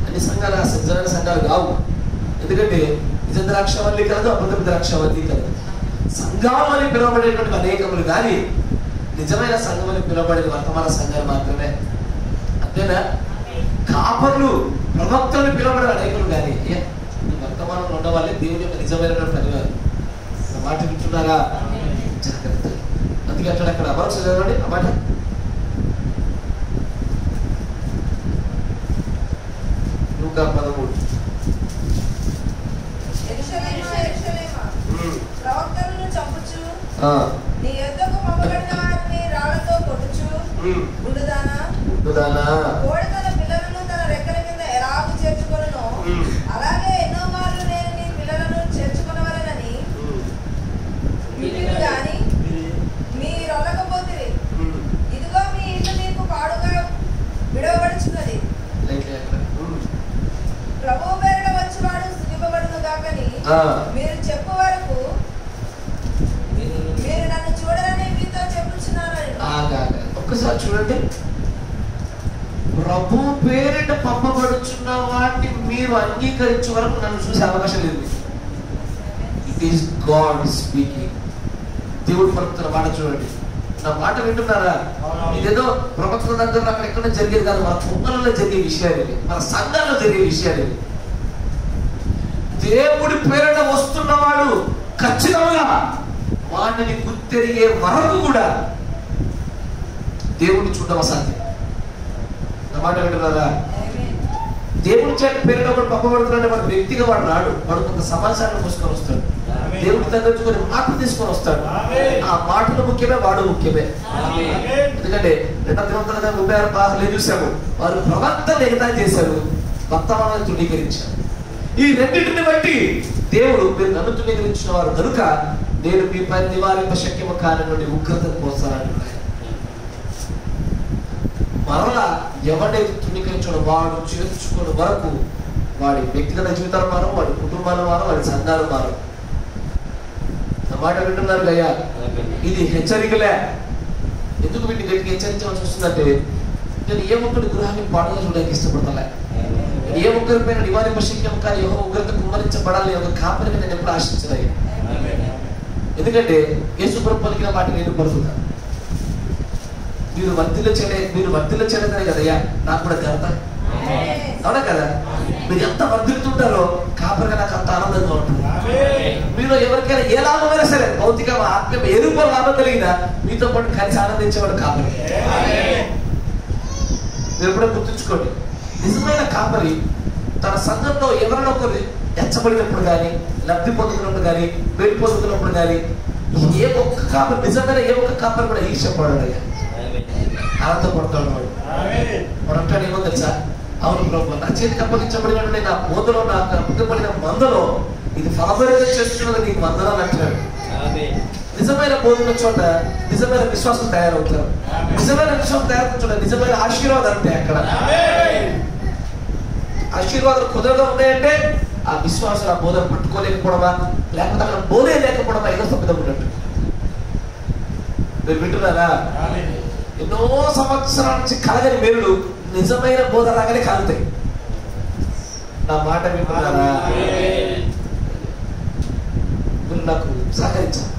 అన్ని సంఘాలు ఆ సజ్జన సంఘాలు కావు. ఎందుకంటే నిజ ద్రాక్షవల్లి కాదు, అబద్ధ ద్రాక్షవల్లి కాదు. సంఘాలు అని పిలువబడేటువంటి అనేకములు కానీ నిజమైన సంఘం అని పిలువబడే వర్తమాన సంఘాలు మాత్రమే. అంతేనా? కాపర్లు ప్రవక్తలు పిలువబడే అనేకలు కానీ ఈ వర్తమానంలో ఉన్న వాళ్ళే దేవుని యొక్క నిజమైనటువంటి పనివారు. మాట వింటున్నారా? జాగ్రత్త. అందుకే అక్కడ అక్కడ అమర్చ చదవండి ఆ మాట. లూకా 13. ప్రవక్తలను చంపుచు నీ యొద్దకు పంపబడిన వారిని రాళ్లతో కొట్టుచు ఉండుదానా? కోడి తన పిల్లలను తన రెక్కల కింద ఎలాగూ చేర్చుకొనునో అలాగే ఎన్నో మార్లు నేను నీ పిల్లలను చేర్చుకొనవలెనని వింటిని గాని మీరొల్లకపోతిరి. ఇదిగో మీ ఇల్లు మీకు పాడుగా విడవబడుచున్నది. ప్రభువు పేరిట వచ్చువాడు స్తుతింపబడును గాకని మీరు చెప్పు వరకు మీరు నన్ను ఒకసారి చూడండి, ప్రభు పేరిట పంపబడుచున్న వాటిని మీరు అంగీకరించే వరకు నన్ను చూసే అవకాశం లేదు. It is God speaking. దేవుడు పలుకుతున్న మాట చూడండి. నా మాట వింటున్నారా? ఇదేదో ప్రభుత్వం దగ్గర అక్కడెక్కడ జరిగేది కాదు, మన కుటుంబంలో జరిగే విషయాలు ఇవి, మన సంఘాల్లో జరిగే విషయాలు ఇవి. దేవుడి పేరిట వస్తున్నవాడు ఖచ్చితంగా వాటిని గుర్తెరిగే వరకు కూడా దేవుడిని చూడడం అసాధ్యం. నా మాట వింటున్నారా? దేవుడి చేత పేరులో కూడా పంపబడుతున్నాడు. వాడు వ్యక్తిగా వాడు రాడు, వాడు కొంత సమాచారాన్ని మోసుకొని వస్తాడు, దేవుడి దగ్గర కొన్ని మాటలు తీసుకొని వస్తాడు. ఆ మాటలు ముఖ్యమే, వాడు ముఖ్యమే. ఎందుకంటే 2 Timothy 36 చూసాము, వారు ప్రవక్తలు ఎగతాళి చేశారు, వర్తమానాన్ని తృణీకరించారు. ఈ రెండింటిని బట్టి దేవుడు మీరు నన్ను తృణీకరించిన వారు కనుక నేను మీ పై నివారింప శక్యము కాని నుండి ఉగ్రతను పోస్తానంటున్నాను. మరలా ఎవడైతే తృణీకరించడం వాడు చేర్చుకున్న వరకు వాడి వ్యక్తిగత జీవితాలు మారం, వాడి కుటుంబాలు మారం, వాడి సంఘాలు మారం. నా మాట వింటున్నారు అయ్యా? ఇది హెచ్చరికలే. ఎందుకు వీటిని గట్టిగా హెచ్చరించవలసి వస్తుందంటే, నేను ఏ ఒక్కటి గృహాన్ని పాడుగా చూడడానికి ఇష్టపడతలే, ఏ ఒక్కరి పైన నివారింప శక్యం కానీ యెహోవా ఉగ్రత కుమ్మరించబడాలి ఒక కాపరిగా నేను ఎప్పుడు ఆశించదయ్యా. ఎందుకంటే యేసు ప్రభు పలికిన మాట నేను పలుకుతాను, మీరు వర్తిలో చేయలేదనే కదయ్యా నాకు కూడా ఘనత. అవునా కదా? మీరు ఎంత వర్ధిల్తుంటారో కాపరిగా నాకు అంత ఆనందంగా ఉంటుంది. మీరు ఎవరికైనా ఏ లాభమైనా సరే, భౌతిక ఆత్మీయ ఏ రూపంలో లాభం కలిగినా మీతో పాటు కలిసి ఆనందించేవాడు కాపరి. మీరు కూడా గుర్తుంచుకోండి, నిజమైన కాపరి తన సంఘంలో ఎవరైనా ఒకరు ఎచ్చబడినప్పుడు కానీ, లబ్ధి పొందుతున్నప్పుడు కానీ, వేడి పొందుతున్నప్పుడు కానీ, ఏ ఒక్క కాపరి, నిజమైన ఏ ఒక్క కాపరి కూడా ఈర్ష్యపడాడు అయ్యా, ఆనందపడతాడు. వాడు అంటాడు, ఏమో తెలుసా, అవును ప్రభు, నా చేతికి అప్పగించబడినటువంటి నా బోధలో, నాకు అప్పగించబడిన మందలో ఇది ఫలభరితం చేస్తున్నది నీకు వందనాలు అంటున్నాడు. నిజమైన బోధన చోట నిజమైన విశ్వాసం తయారవుతారు. నిజమైన విశ్వాసం తయారవుతున్న చోట నిజమైన ఆశీర్వాదాలు ఉంటాయి. అక్కడ ఆశీర్వాదాలు కుదరగా ఉన్నాయంటే ఆ విశ్వాసం ఆ బోధన పట్టుకోలేకపోవడమా, లేకపోతే అక్కడ బోధే లేకపోవడమా, ఏదో తప్పిదం ఉన్నట్టు. మీరు వింటున్నారా? ఎన్నో సంవత్సరాల నుంచి కలగని మేలులు నిజమైన బోధ లాగానే కలుగుతాయి. నా మాట వింటున్నారా? మీరు నాకు సహకరించారు.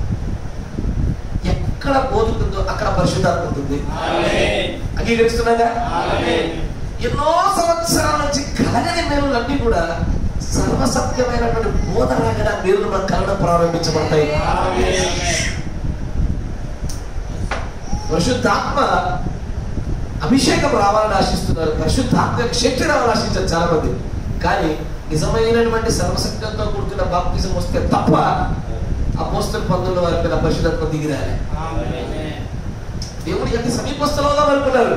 ఎక్కడ బోధుంటుందో అక్కడ పరిశుద్ధాత్మ ఉంటుంది. అంగీకరిస్తున్నాగా? ఎన్నో సంవత్సరాల నుంచి కలగని మేలులన్నీ కూడా సర్వసత్యమైనటువంటి బోధ లాగా మేలులు మనకు కలగడం ప్రారంభించబడతాయి. పరిశుద్ధాత్మ అభిషేకం రావాలని ఆశిస్తున్నారు, పరిశుద్ధాత్మ శక్తి రావాలని ఆశించారు చాలా మంది. కానీ నిజమైనటువంటి సర్వశక్తితో కూడుకున్న బాప్తిజం వస్తే తప్ప అపోస్తల 12 వారి మీద పరిశుద్ధాత్మ దిగిరాలి. దేవుడి యొక్క సమీపస్థులుగా అనుకున్నారు,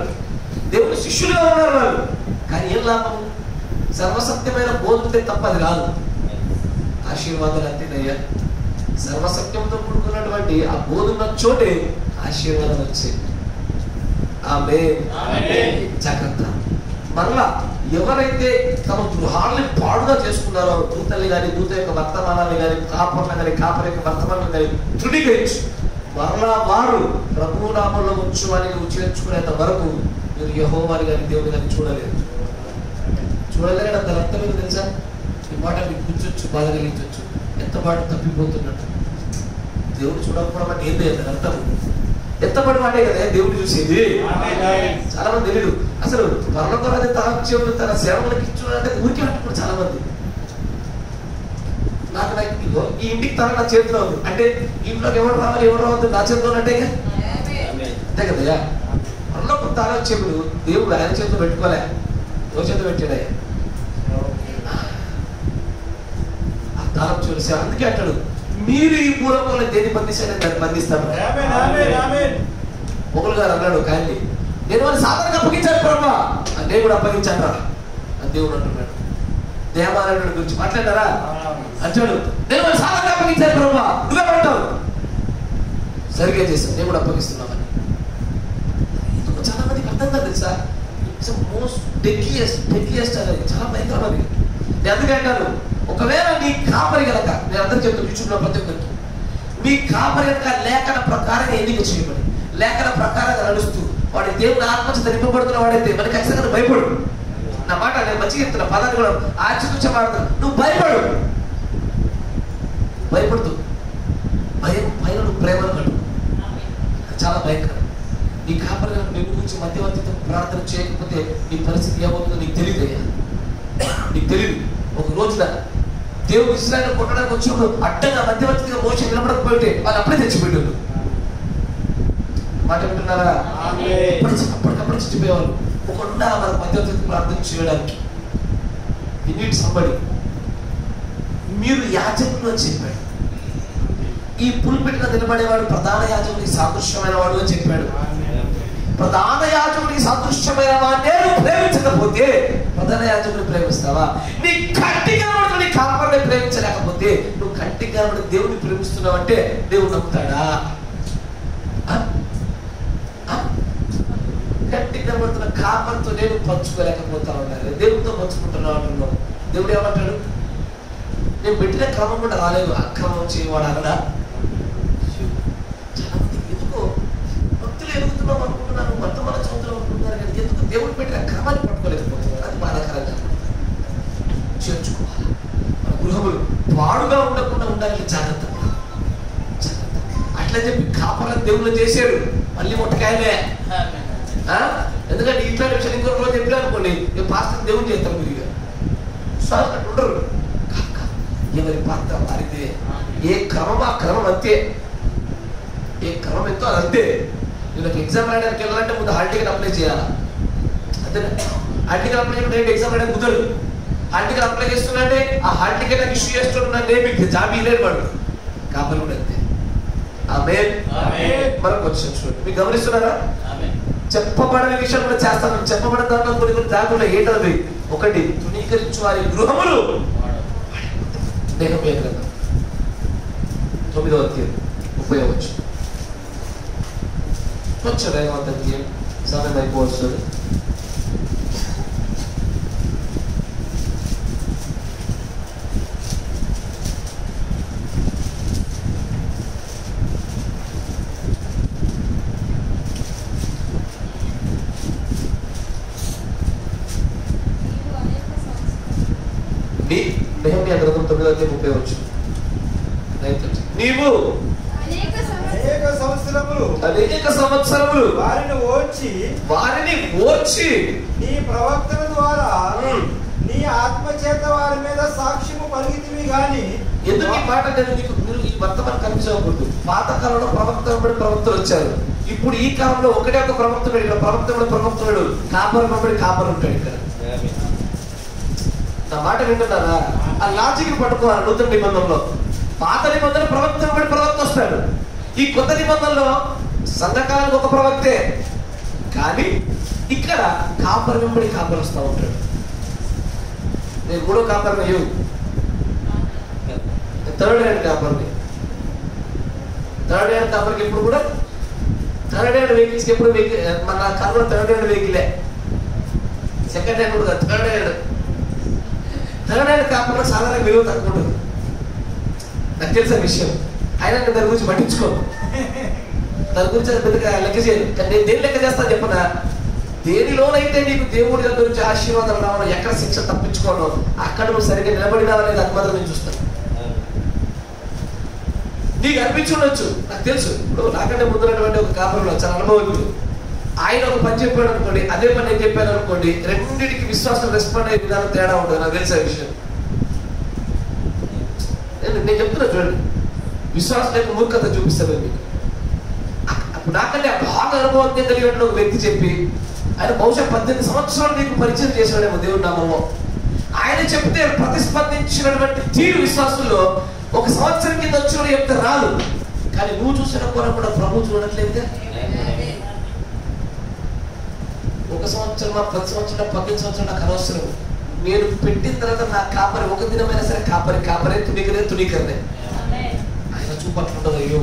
దేవుడి శిష్యులుగా ఉన్నారు వాళ్ళు. కానీ ఏం లాభం? సర్వసత్యమైన బోధతే తప్ప అది రాదు. ఆశీర్వాదాలు అంతేనయ్యా, సర్వసత్యంతో కూడుకున్నటువంటి ఆ బోధన చోటే ఆశీర్వాదం వచ్చేది. ఆమేన్. జాగ్రత్త. మరలా ఎవరైతే తమ గృహాన్ని పాడుగా చేసుకున్నారో, దూతల్ని కానీ, దూత యొక్క వర్తమానాన్ని కానీ, కాపర్లు కానీ, కాపరి యొక్క వర్తమానాన్ని కానీ తృణీకరించి మరలా వారు ప్రభువు నామంలో ఉంచువని నువ్వు చేర్చుకునేంత వరకు మీరు యెహోవాని కానీ దేవుని కానీ చూడలేదు. చూడలేని అంత అర్థం ఏదో తెలుసా? ఈ మాట మీకు కూర్చొచ్చు, బాధ కలిగించవచ్చు, ఎంత మాట తప్పిపోతున్నట్టు. దేవుడు చూడకపోవడం అంటే ఏంటి అంత అర్థం? ఎత్తబడి వాడే కదా దేవుడు చూసేది. చాలా మంది తెలియదు అసలు పరలోకరాజు తాక్షేవుడు తన సేవలకు ఇచ్చుడంటే ఊరికే అంటున్నారు చాలా మంది. నాకు ఈ ఇంటికి తన నా చేతిలో ఉంది అంటే ఇంట్లోకి ఎవరు రావాలి ఎవరు రావద్దు నా చేతిలో అంటే అంతే కదా. పరలోక తాక్షేవుడు దేవుడు ఆయన చేతిలో పెట్టుకోలే, ఎవరి చేతిలో పెట్టాడు? ఆ తాక్షేవుడు సేవ. అందుకే అంటాడు, మీరు ఈ పూర్వకంలో దేన్ని బంధించారని దాన్ని బంధిస్తాను. మొగులు గారు అన్నాడు, కానీ నేను వాడిని సాధారణంగా అప్పగించాను ప్రభా, నేను కూడా అప్పగించాను రా అని దేవుడు అంటున్నాడు. దేవాలయం గురించి మాట్లాడారా అంటాడు, నేను వాడిని సాధారణంగా అప్పగించాను ప్రభా, నువ్వేమంటావు? సరిగ్గా చేస్తాను, నేను కూడా అప్పగిస్తున్నామని. చాలా మందికి అర్థం కాదు తెలుసా? ఇట్స్ మోస్ట్ డెడ్లియెస్ట్ అనేది చాలా భయంకరమైనది. నేను అందుకే అంటాను, ఒకవేళ నీ కాపరి కనుక, నేను అందరూ చెప్తాను యూట్యూబ్లో ప్రతి ఒక్కరికి, మీ కాపరి కనుక లేఖన ప్రకారంగా ఎన్నిక చేయబడి లేఖన ప్రకారంగా నడుస్తూ వాడి దేవుని ఆత్మచేత నింపబడుతున్న వాడైతే మనకి ఖచ్చితంగా భయపడు. నా మాట నేను మంచిగా చెప్తున్నా, పదాన్ని కూడా ఆచితూచబడతా. నువ్వు భయపడుతూ భయం పైన నువ్వు ప్రేమను కట్టు. చాలా భయంకరం. నీ కాపరి నిన్ను గురించి మధ్యవర్తితో ప్రార్థన చేయకపోతే నీ పరిస్థితి ఏమవుతుందో నీకు తెలియదు. నీకు తెలియదు. ఒక రోజున దేవుడు ఇశ్రాయేలును కొట్టడానికి వచ్చినప్పుడు అడ్డంగా మధ్యవర్తిగా మోషే నిలబడకపోతే వాళ్ళు అప్పుడే తెచ్చిపెట్టారు. మాట వింటున్నారా? అప్పటికప్పుడు చచ్చిపోయేవాళ్ళు. ఒకడున్నా మనకు మధ్యవర్తితో ప్రార్థన చేయడానికి. సంబడి మీరు యాజకులు అని చెప్పాడు. ఈ పులిపెట్టిన నిలబడేవాడు ప్రధాన యాజకుడికి సాదృశ్యమైన వాడు అని చెప్పాడు. ప్రధాన యాజకుడికి సాదృశ్యమైన వాడినే నువ్వు ప్రేమించకపోతే ప్రధాన యాజకుడిని ప్రేమిస్తావా? నీ కంటిగా నీ కాపరిని ప్రేమించలేకపోతే నువ్వు కంటిగా దేవుడిని ప్రేమిస్తున్నావు అంటే దేవుడు నమ్ముతాడా? కంటిగా పడుతున్న కాపరితో నేను పంచుకోలేకపోతా ఉన్నాను, దేవుడితో పంచుకుంటున్నావు అంటున్నావు. దేవుడు ఏమంటాడు? నేను పెట్టిన క్రమం కూడా రాలేదు, అక్రమం చేయవాడు అనడా? చాలా మంది ఎందుకో భక్తులు ఎదుగుతున్నాం అనుకుంటున్నాను, వర్తమాన చదువుతున్నాం అనుకుంటున్నారు, కానీ ఎందుకు దేవుడు పెట్టిన క్రమాన్ని పట్టుకోలేకపోతున్నారు. అది బాధాకరంగా. చేర్చుకోవాలి. మన గృహములు పాడుగా ఉండకుండా ఉండాలి. జాగ్రత్త. అట్లా చెప్పి కాపరాన్ని దేవుళ్ళు చేశాడు. మళ్ళీ మొట్టకాయలే. ఎందుకంటే ఇట్లాంటి విషయాలు ఇంకొక రోజు చెప్పినా అనుకోండి, నేను పాస్టర్ దేవుని చేస్తాను. మీరు సార్ అట్లా ఉండరు. ఎవరి పాత్ర వారిదే. ఏ క్రమం ఆ క్రమం అంతే. ఏ క్రమం ఎంతో అది అంతే. నేను ఎగ్జామ్ రాయడానికి వెళ్ళాలంటే ముందు హాల్ టికెట్ అప్లై చేయాలా? అంతేనా? హాల్ టికెట్ అప్లై చేయడం ఎగ్జామ్ రాయడానికి కుదరదు. హాల్ టికెట్ అప్లై చేస్తున్నంటే ఆ హాల్ టికెట్ నాకు ఇష్యూ చేస్తున్నాడే మీకు జాబ్ ఇవ్వలేడు వాడు. కాపరి కూడా అంతే. మనకు వచ్చి చూడండి, మీకు గమనిస్తున్నారా? చెప్పబడని విషయం కూడా చేస్తాను. చెప్పబడిన దాంట్లో కొన్ని కొన్ని దాకుండా ఏంటది? ఒకటి, తృణీకరించు వారి గృహములు. నెహెమ్యా గ్రంథం 9వ అధ్యాయం 30వ వచనం. కొంచెం వేగవంతంగా సమయం అయిపోతుంది. నెహెమ్యా గ్రంథం 9వ అధ్యాయం 30వ వచనం. నీవు అనేక సంవత్సరములు వారిని ఓర్చి నీ ప్రవక్తల ద్వారా నీ ఆత్మచేత వారి మీద సాక్ష్యము పలికితివి గాని. ఎందుకు ఈ మాట నేను మీరు ఈ వర్తమానం కనిపించకూడదు. పాతకాలంలో ప్రవక్తలు వచ్చారు. ఇప్పుడు ఈ కాలంలో ఒకటే ఒక ప్రవక్తుడు, ఇక్కడ ప్రవక్తుడు కాపరు ఉంటాడు. ఇక్కడ నా మాట వింటున్నారా? ఆ లాజిక్ పట్టుకోవాలి. నూతన నిబంధనలో పాత నిబంధన ప్రవక్త వస్తాడు. ఈ కొత్త నిబంధనలో సంఘకాలకు ఒక ప్రవక్తే, కానీ ఇక్కడ కాపరి వెంబడి కాపరి వస్తూ ఉంటాడు. నేను మూడో కాపరిని అయ్యు, థర్డ్ హ్యాండ్ కాపరిని. థర్డ్ హ్యాండ్ కాపరికి ఎప్పుడు కూడా థర్డ్ హ్యాండ్ వెహికల్స్కి ఎప్పుడు మన కాలంలో థర్డ్ హ్యాండ్ వెహికలే. సెకండ్ హ్యాండ్ కూడా థర్డ్ హ్యాండ్ కాపర్లో సాధారణ విలువ తక్కువ ఉంటుంది. నాకు తెలిసిన విషయం. అయినా నేను దాని గురించి పట్టించుకో, దాని గురించి పెద్దగా లెక్క చేయను. కానీ నేను దేని లెక్క చేస్తాను చెప్పనా? దేనిలోనైతే నీకు దేవుడి దగ్గర నుంచి ఆశీర్వాదాలు రావడం, ఎక్కడ శిక్ష తప్పించుకోవడం, అక్కడ నువ్వు సరిగ్గా నిలబడినావు అనేది అది మాత్రం నేను చూస్తాను. నీకు అనిపించి ఉండొచ్చు, నాకు తెలుసు. ఇప్పుడు నాకంటే ముందున్నటువంటి ఒక కాపరిలో చాలా అనుభవజ్ఞుడు. ఆయన ఒక పని చెప్పాడు అనుకోండి, అదే పని నేను చెప్పాను అనుకోండి, రెండింటికి విశ్వాసం రెస్పాండ్ అయ్యే విధానం తేడా ఉంటుంది. నాకు తెలిసే విషయం నేను చెప్తున్నా చూడండి. విశ్వాసం లేక మూర్ఖత చూపిస్తాను మీకు. అప్పుడు నాకంటే బాగా అనుభవం కలిగినట్టు ఒక వ్యక్తి చెప్పి, ఆయన బహుశా 18 సంవత్సరాలు నీకు పరిచయం చేశాడేమో దేవుడి నామము. ఆయన చెప్తే ప్రతిస్పందించినటువంటి తీరు విశ్వాసంలో 1 సంవత్సరం కింద వచ్చిన చెప్తే రాదు. కానీ నువ్వు చూసిన కూడా ప్రభు చూడట్లేదు. 1 సంవత్సరం 10 సంవత్సరం 15 సంవత్సరం నాకు అనవసరం. నేను పెట్టిన తర్వాత నా కాపరి ఒక దినమైనా సరే కాపరే తుణీకరనే. ఆయన చూపట్లుండదు. అయ్యో,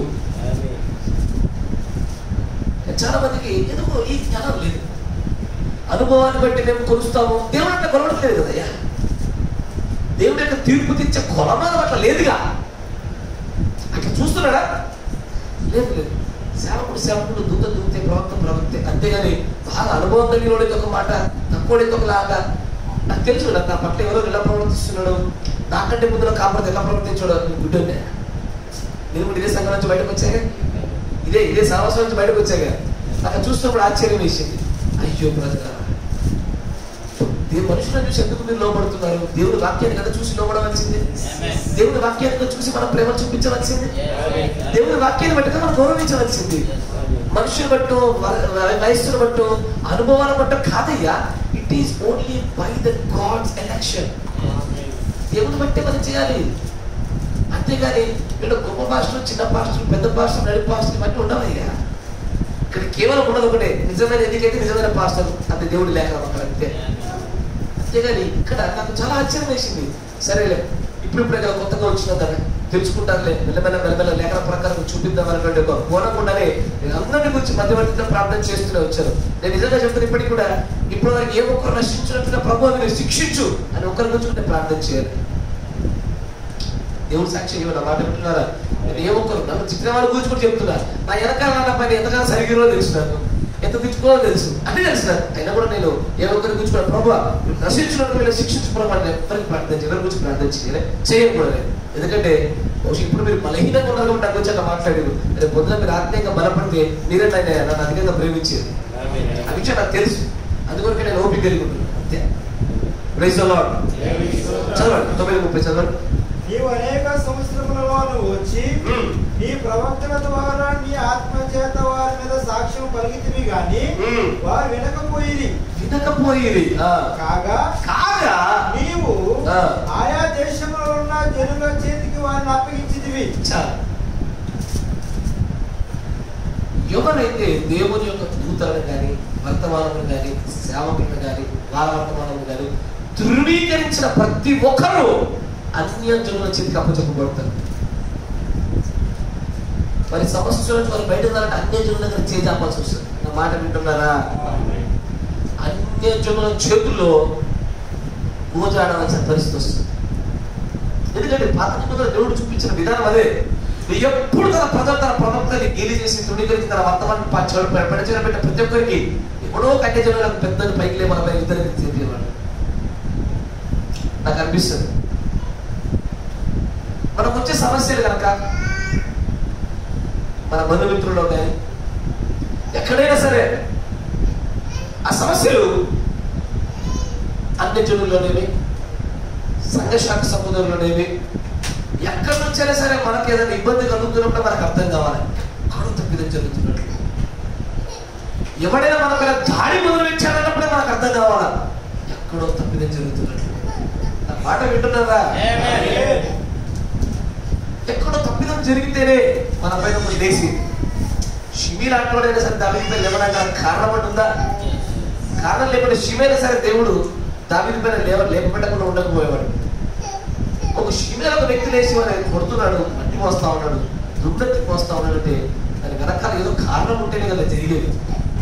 చాలా మందికి ఎందుకో ఈ జ్ఞానం లేదు. అనుభవాన్ని బట్టి మేము కొలుస్తాము. దేవుడు అట్లా కొలవట్లేదు కదయ్యా. దేవుడు యొక్క తీర్పు తెచ్చే కొలమానం అట్లా లేదుగా. అట్లా చూస్తున్నాడా? లేదు. సేవకుడు సేవకుడు, దూత దూతే, ప్రవక్త ప్రవక్తే. అంతేగాని బాగా అనుభవం కలిగినోడికి ఒక మాట, తక్కువడికి ఒకలాగా. నాకు తెలుసు నా పట్ల ఎవరో ఎలా ప్రవర్తిస్తున్నాడు, నాకంటే ముందు కాకపోతే ఎలా ప్రవర్తించాడు. గుడ్డే నేను కూడా ఇదే సంఘం నుంచి బయటకు వచ్చాగా, ఇదే సంవత్సరం నుంచి బయటకు వచ్చాగా. అక్కడ చూస్తున్నప్పుడు ఆశ్చర్యం వేసింది. అయ్యో బ్రదర్, మనుషులను చూసి ఎందుకు మీరు లోపడుతున్నారు? దేవుడి వాక్యాన్ని కదా చూసి లోపడవలసింది. దేవుడి వాక్యాన్ని చూసి మనం ప్రేమ చూపించవలసింది. దేవుడి వాక్యాన్ని బట్టి మనం గౌరవించవలసింది. మనుషులు బట్టు, వయస్సును బట్టు, అనుభవాల బట్టు కాదయ్యా. It is only by the God's election. దేవుని బట్టే మనం చేయాలి. అంతేగాని వీళ్ళు గొప్ప పాస్టర్లు, చిన్న పాస్టర్లు, పెద్ద పాస్టర్లు, నడి పాస్టర్లు ఇవన్నీ ఉండవయ్యా. ఇక్కడ కేవలం ఉన్నది ఒకటే, నిజమైన ఎందుకైతే నిజమైన పాస్టర్ అంటే దేవుడి లేఖ అక్కడ అంతే. అంతేగాని ఇక్కడ నాకు చాలా ఆశ్చర్యం వేసింది. సరేలే, ఇప్పుడిప్పుడే కదా కొత్తగా వచ్చిన తెలుసుకుంటారులే, మెల్లమెల్ల లేఖన ప్రకారం చూపిద్దాం అనేటువంటి ఒక కోనకుండానే నేను అందరిని గురించి మధ్యవర్తిగా ప్రార్థన చేస్తూనే వచ్చాను. నేను నిజంగా చెప్తాను, ఇప్పటికి కూడా ఇప్పటి వరకు ఏ ఒక్కరు నశించినట్టుగా ప్రభు మీరు శిక్షించు అని ఒక్కరి గురించి నేను ప్రార్థన చేయాలి. దేవుడు సాక్షి నా మాట వింటున్నారా? నేను ఏ ఒక్కరు నన్ను చిన్న వాళ్ళ గురించి కూడా చెప్తున్నా. నా వెనకాల నా పని ఎంతగానో సరిగిరో తెలుసు, నాకు ఎంత తెచ్చుకోవాలో తెలుసు, అన్నీ తెలుసు నాకు. అయినా కూడా నేను ఏ ఒక్కరి గురించి కూడా ప్రభు నశించినట్టు వీళ్ళు శిక్షించుకోవడం ఎవరికి ప్రార్థన చేయాలి, ఎవరి గురించి ప్రార్థన చేయకూడదు. ఎందుకంటే బహుశా ఇప్పుడు మీరు బలహీనంగా ఉన్నారు కాబట్టి నాకు వచ్చాక మాట్లాడారు. రేపు పొద్దున మీరు ఆత్మీయంగా బలపడితే మీరేనా నన్ను అధికంగా ప్రేమించేది. ఆ విషయం నాకు తెలుసు. అందుకొరకే నేను ఓపిక కలిగి ఉంటున్నాను. అంతే. Praise the Lord. చదవండి 9:30 చదవండి. నీవు అనేక సంవత్సరములలో వచ్చి నీ ప్రవక్తల ద్వారా నీ ఆత్మ చేత వారి మీద సాక్ష్యం పలికితివి గాని వారు వినకపోయిరి. కాగా నీవు ఆయా దేశంలో ఉన్న జనుల చేతికి వారిని అప్పగించితివి. ఎవరైతే దేవుని యొక్క దూతలను కానీ, వర్తమానములు కానీ, సేవకులను కానీ, వార వర్తమానములు కానీ ధృవీకరించిన ప్రతి ఒక్కరూ అన్యజనుల చేతికి అప్పచెప్పబడతారు. మరి సమస్య నుంచి వాళ్ళు బయట ఉన్నారంటే అన్యజనుల దగ్గర చేజాపాల్సి వస్తుంది. నా మాట వింటున్నారా? అన్యజనుల చేతుల్లో గోజాడవలసిన పరిస్థితి వస్తుంది. ఎందుకంటే పాత నిబంధనలో దేవుడు చూపించిన విధానం అదే. ఎప్పుడు తన ప్రవక్తని గేలి చేసి తృణీకరించి తన వర్తమానం పెట్టిన ప్రతి ఒక్కరికి ఎప్పుడో అన్యజనులకు పెద్దని పైకి లేవాల ఇద్దరికి తెలియవాడు. నాకు అనిపిస్తుంది మనకు వచ్చే సమస్యలు కనుక మన బంధుమిత్రుల్లో కానీ ఎక్కడైనా సరే ఆ సమస్యలు అన్యజనుల్లోనేవి, సంఘశాఖ సముదాయంలోనేవి, ఎక్కడి నుంచైనా సరే మనకి ఏదైనా ఇబ్బంది కలుగుతున్నప్పుడు మనకు అర్థం కావాలి ఎక్కడో తప్పిదం జరుగుతున్నట్టు. ఎవడైనా మన మీద దాడి మొదలు పెట్టాడన్నప్పుడే మనకు అర్థం కావాలా ఎక్కడో తప్పిదం జరుగుతున్నట్టు. నా మాట వింటున్నారా? ఎక్కడో తప్పిదం జరిగితేనే మన పైన ఒక దేశీ షిమీ లాంటివాడైనా సరే దావీదు పైన లేవడానికి కారణం అంటు ఉందా? కారణం లేకుండా షిమేనా సరే దేవుడు దావీదు పైన లేపబెట్టకుండా ఉండకపోయేవాడు. ఒక షిమేలో ఒక వ్యక్తి లేచి వాడు కొడుతున్నాడు, మట్టి మోస్తా ఉన్నాడు, దుడ్డెత్తి మోస్తా ఉన్నాడు అంటే దాని వెనకాల ఏదో కారణం ఉంటేనే కదా జరిగేది.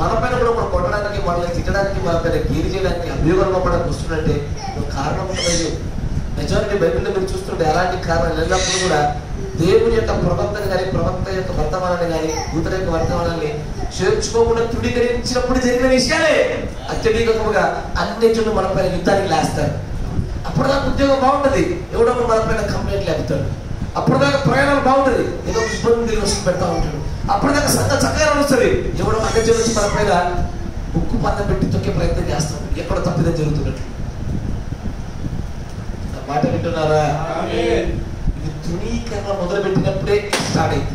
మన పైన కూడా మనం కొట్టడానికి, మనల్ని తిట్టడానికి, మన పైన గేలి చేయడానికి, అభియోగం పంపడానికి వస్తుందంటే కారణం ఉంటుంది. మెజారిటీ బైబిల్లో మీరు చూస్తుంటే అలాంటి కారణాలు ఎల్లప్పుడూ కూడా దేవుని యొక్క ప్రవక్తను కానీ, ప్రవక్త యొక్క వర్తమానాన్ని కానీ, దూతల యొక్క వర్తమానాన్ని చేర్చుకోకుండా తృణీకరించినప్పుడు జరిగిన విషయాలే అత్యధికంగా అన్నిటిని మన పైన యుద్ధానికి లేస్తారు. అప్పుడు దాకా ఉద్యోగం బాగుంటుంది, ఎవడో మన పైన కంప్లైంట్ లేపుతాడు. అప్పుడు దాకా ప్రయాణాలు బాగుంటుంది, ఏదో ఇబ్బంది తిరిగి వస్తూ పెడతా ఉంటాడు. అప్పుడు దాకా చక్కగా వస్తుంది, ఎవడో అన్ని నుంచి మన పైన ఉక్కు పందం పెట్టి తొక్కే ప్రయత్నం చేస్తాడు. ఎక్కడ తప్పిదం జరుగుతున్నట్టు. మాట వింటున్నారా? ఇది తృణీకరణ మొదలు పెట్టినప్పుడే స్టార్ట్ అయింది.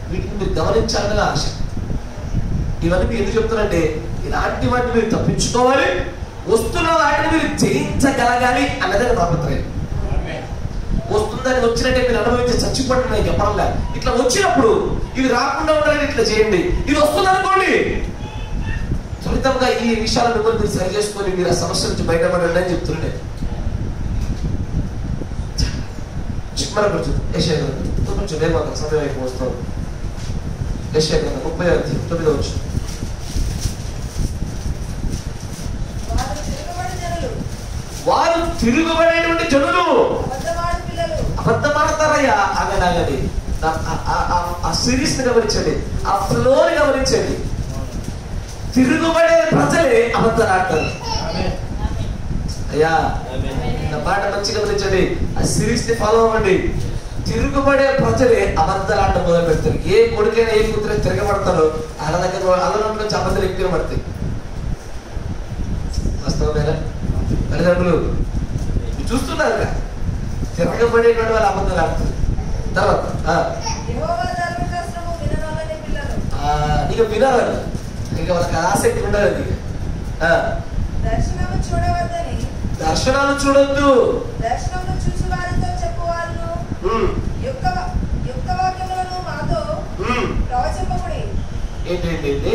వీటిని మీరు గమనించాలని ఆశ. ఇవన్నీ మీరు ఎందుకు చెప్తారంటే ఇలాంటి వాటిని మీరు తప్పించుకోవాలి, వస్తున్న వాటిని మీరు జయించగలగాలి అన్నదే తాపత్రయం. వస్తుందని వచ్చినట్టే మీరు అనుభవించి చచ్చిపోండి నేను చెప్పడంలే. ఇట్లా వచ్చినప్పుడు ఇవి రాకుండా ఉండాలని ఇట్లా చేయండి. ఇది వస్తుంది అనుకోండి, త్వరితంగా ఈ విషయాల మిమ్మల్ని మీరు సరి చేసుకొని మీరు ఆ సమస్య నుంచి బయటపడండి అని చెప్తుండే. మనం కొంచెం యెషయా గ్రంథం కొంచెం నేను సమయం వైపు వస్తాం. యెషయా గ్రంథం 30:9 వారు తిరుగుబడేటువంటి జనులు, అబద్ధం ఆడతారయ్యా. ఆగడాగది ఆ సిరీస్ ని గమనించండి, ఆ ఫ్లోని గమనించండి. తిరుగుబడే ప్రజలే అబద్ధాలు ఆడతారు. అయ్యా నా మాట మంచిగా గమనించండి, ఆ సిరీస్ ని ఫాలో అవ్వండి. తిరుగుబడే ప్రజలే అబద్ధాలు ఆడటం మొదలు పెడతారు. ఏ కొడుకైనా ఏ కూతురైనా తిరగబడతారో వాళ్ళ దగ్గర అల్లం నుంచి అబద్ధాలు ఎక్కువ పడతాయి. వాస్తవమేనా? తల్లిదండ్రులు చూస్తున్నారు కదా, తిరగబడేటువంటి వాళ్ళు అబద్ధాలు ఆడతారు. తర్వాత ఇక వినాలని ఇక వాళ్ళకి ఆసక్తి ఉండదు. దర్శనాలు చూడొద్దు. దర్శనమును చూసి వారితో చెప్పువారును యుక్త వాక్యములను మాతో ప్రవచింపకుడి. ఏంటంటే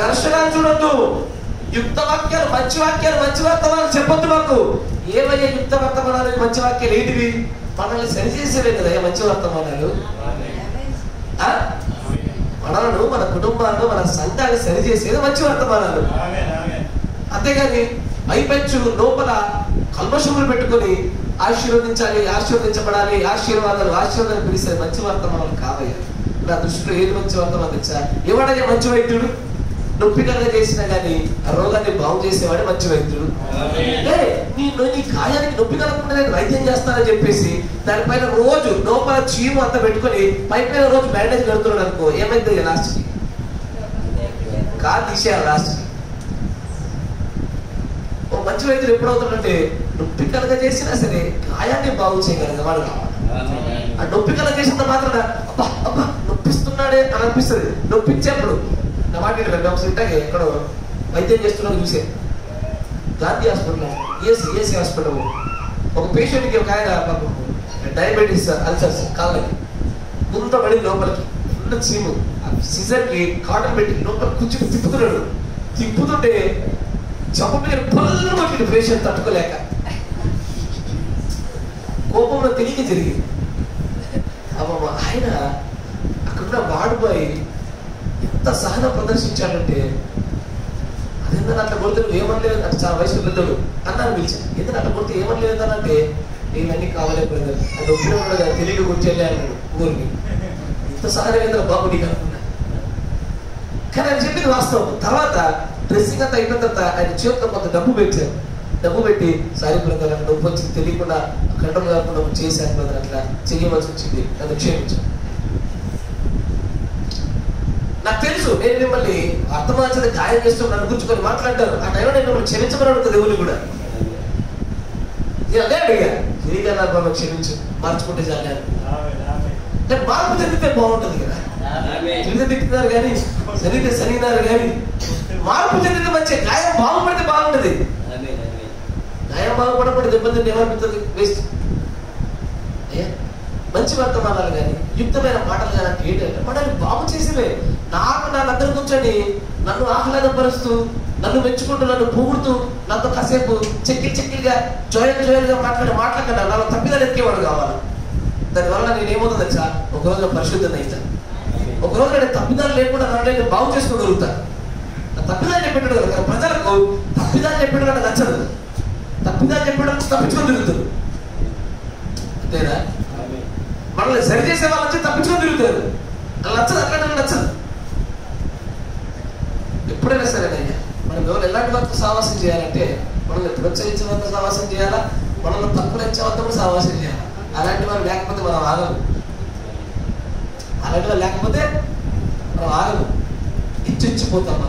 దర్శనాలు చూడొద్దు, యుక్త వాక్యాలు, మంచి వాక్యాలు, మంచి వర్తమానాలు చెప్పొద్దు మాకు. ఏమయ్యా యుక్త వర్తమానాలు, మంచి వాక్యాలు ఏంటివి? మనల్ని సరిచేసేవే కదా మంచి వర్తమానాలు. మనలను, మన కుటుంబాలను, మన సంఘాన్ని సరిచేసేది మంచి వర్తమానాలు. అంతేగాని పైపెచ్చు లోపల కల్మషములు పెట్టుకుని ఆశీర్వదించాలి, ఆశీర్వదించబడాలి, ఆశీర్వాదాలు పిలిస్తే మంచి వర్తమానాలు కావయ్యా. నా దృష్టిలో ఏది మంచి వర్తమానం తెచ్చా? ఎవడయ్యా మంచి వైద్యుడు? నొప్పికరగా చేసినా గానీ ఆ రోగాన్ని బాగు చేసేవాడే మంచి వైద్యుడు. నీ గాయానికి నొప్పి కలగకుండా నేను వైద్యం చేస్తానని చెప్పేసి దానిపైన రోజు లోపల చీము అంతా పెట్టుకుని పైపైన రోజు బ్యాండేజ్ కడుతున్నాడు అనుకో, ఏమైంది లాస్ట్కి? కాలు తీసేయాలి లాస్ట్కి. ఓ మంచి వైద్యుడు ఎప్పుడవుతాడంటే నొప్పి కలగ చేసినా సరే గాయాన్ని బాగు చేయగలిగే వాడు కావాలి. ఆ నొప్పి కలగ చేసినంత మాత్రం అబ్బా అబ్బా నొప్పిస్తున్నాడే అని అనిపిస్తుంది. నొప్పించేప్పుడు నా మాట ఒకసారి ఎక్కడో వైద్యం చేస్తున్నాడు చూసే, గాంధీ హాస్పిటల్, ఏసీ హాస్పిటల్. ఒక పేషెంట్కి ఒక ఆయన డయాబెటీస్ అల్సర్స్ కాళ్ళకి ముంత పడి లోపలికి ఫుల్ చీము, సిజర్కి కాటన్ పెట్టి లోపల కూర్చుని తిప్పుతున్నాడు. తిప్పుతుంటే చంప మీద పళ్ళు కొట్టింది పేషెంట్ తట్టుకోలేక. కోపంలో తెలియక జరిగింది. అమ్మ ఆయన అక్కడ వాడిపోయి ఎంత సహనం ప్రదర్శించాడంటే, అదేందని అట్లా కొడితే నువ్వు ఏమనలేదు అంటే చాలా వయసు పెద్దడు అన్నాను పిలిచాను. ఎందుకంటే అట్లా కొడితే ఏమనలేదనంటే ఇవన్నీ కావాలేకపోయింది అది ఒప్పిన కూడా తెలియక కూర్చొని అన్నాడు ఊరికి. ఇంత సహనం ఏంటో బాబు నీకు అనుకున్నా. కానీ ఆయన చెప్పింది వాస్తవం. తర్వాత డ్రెస్సింగ్ అంతా అయిపోయిన తర్వాత ఆయన చేతిలో కొంత డబ్బు పెట్టారు. డబ్బు పెట్టి సారీ బ్రదర్ అట్లా డబ్బు వచ్చింది తెలియకుండా కంట్రోల్ కాకుండా చేశాను బ్రదర్, అట్లా చెయ్యవలసి వచ్చింది, నన్ను క్షమించాను. నాకు తెలుసు నేను మిమ్మల్ని అర్థమార్చని గాయం చేస్తూ నన్ను గుర్చుకొని మాట్లాడతారు. ఆ టైంలో నేను మిమ్మల్ని క్షమించమని అడుగుతుంది దేవుని కూడా. నేను అదే అడిగా, తిరిగి నాకు క్షమించు, మార్చుకుంటే చాలు. అంటే మార్పు చెందితే బాగుంటుంది కదా. తిరిగి తిట్టున్నారు కానీ సరిగ్గా సరిగినారు కానీ మార్పు చెందితే మంచి. గాయం బాగుపడితే బాగుంటుంది. గాయం బాగుపడకుండా దెబ్బతింటే ఏమనిపిస్తుంది? వేస్ట్. మంచి వర్తమానాలు కానీ యుక్తమైన మాటలు కానీ అంటే ఏంటంటే మనల్ని బాగు చేసేవే. నాకు నా దగ్గర కూర్చొని నన్ను ఆహ్లాదపరుస్తూ, నన్ను మెచ్చుకుంటూ, నన్ను పొగుడుతూ, నాతో కాసేపు చెక్కిగా జోయలుగా మాట్లాడకుండా నాలో తప్పిదాలు ఎక్కేవాడు కావాలి. దానివల్ల నేను ఏమవుతుంది తెలుసా? ఒకరోజు పరిశుద్ధత అవుతాను. ఒకరోజు నేను తప్పిదాలు లేకుండా నన్ను నేను బాగు చేసుకోగలుగుతాను. తప్పిదాలు చెప్పేటాడు కదా. ప్రజలకు తప్పిదాలు చెప్పేటప్పుడు నాకు నచ్చదు. తప్పిదాలు చెప్పేటప్పుడు తప్పించుకొని తిరుగుతారు. అంతేనా? మనల్ని సరిచేసే వాళ్ళ నుంచి తప్పించుకొని తిరుగుతారు. అలా నచ్చదు, అట్లా నచ్చదు. ఎప్పుడైనా సరేనయ్యా మనం ఎవరు ఎలాంటి వరకు సావాసం చేయాలంటే మనల్ని ప్రోత్సహించే వద్ద సావాసం చేయాలా, మనల్ని తక్కువనిచ్చే వద్ద కూడా సావాసం చేయాలి. అలాంటి వారు లేకపోతే మనం ఆగము. అలాంటి వారు లేకపోతే మనం ఆగము, ఇచ్చిపోతాం.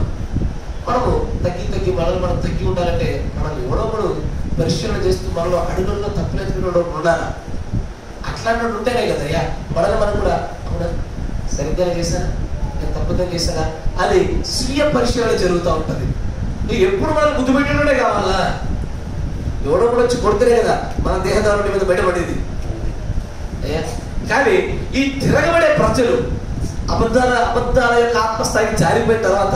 మనము తగ్గి మనం తగ్గి ఉండాలంటే మనం ఎవడొకడు పరిశీలన చేస్తూ మనలో అడుగుల్లో తప్పులెత్తుకునే ఉండాలా. అట్లాంటి ఉంటేనే కదయ్యా మనల్ని మనం కూడా అవునా సరిగ్గానే చేశానా, నేను తప్పుగా చేశానా అది స్వీయ పరిశీలన జరుగుతూ ఉంటుంది. నువ్వు ఎప్పుడు మనం ముద్దు పెట్టినోడే కావాలా? ఎవడో కూడా వచ్చి కొడితేనే కదా మన దేహదారుడి మీద బయటపడేది. కానీ ఈ తిరగబడే ప్రజలు అబద్ధాల యొక్క ఆత్మస్థాయికి జారిపోయిన తర్వాత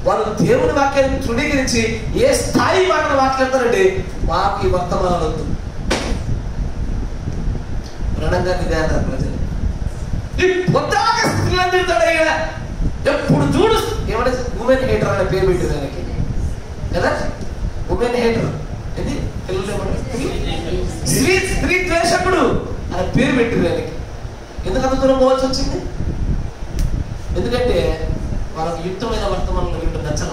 వాళ్ళు దేవుని వాక్యాన్ని తృణీకరించి ఏ స్థాయి మాటలు మాట్లాడతారంటే మాకు ఈ వర్తమానాలు వద్దు, ప్రణంగా నిదాన ప్రజలు ఎప్పుడు చూడు ఏమంటే ఉమెన్ హేటర్ అనే పేరు పెట్టింది దానికి కదా. ఉమెన్ హేటర్ ఇది స్త్రీ ద్వేషకుడు. ఆ అని పేరు పెట్టింది దానికి. ఎందుకు అంత దూరం పోవాల్సి వచ్చింది? ఎందుకంటే వాళ్ళకి యుక్తమైన వర్తమానంలో వింటూ నచ్చల.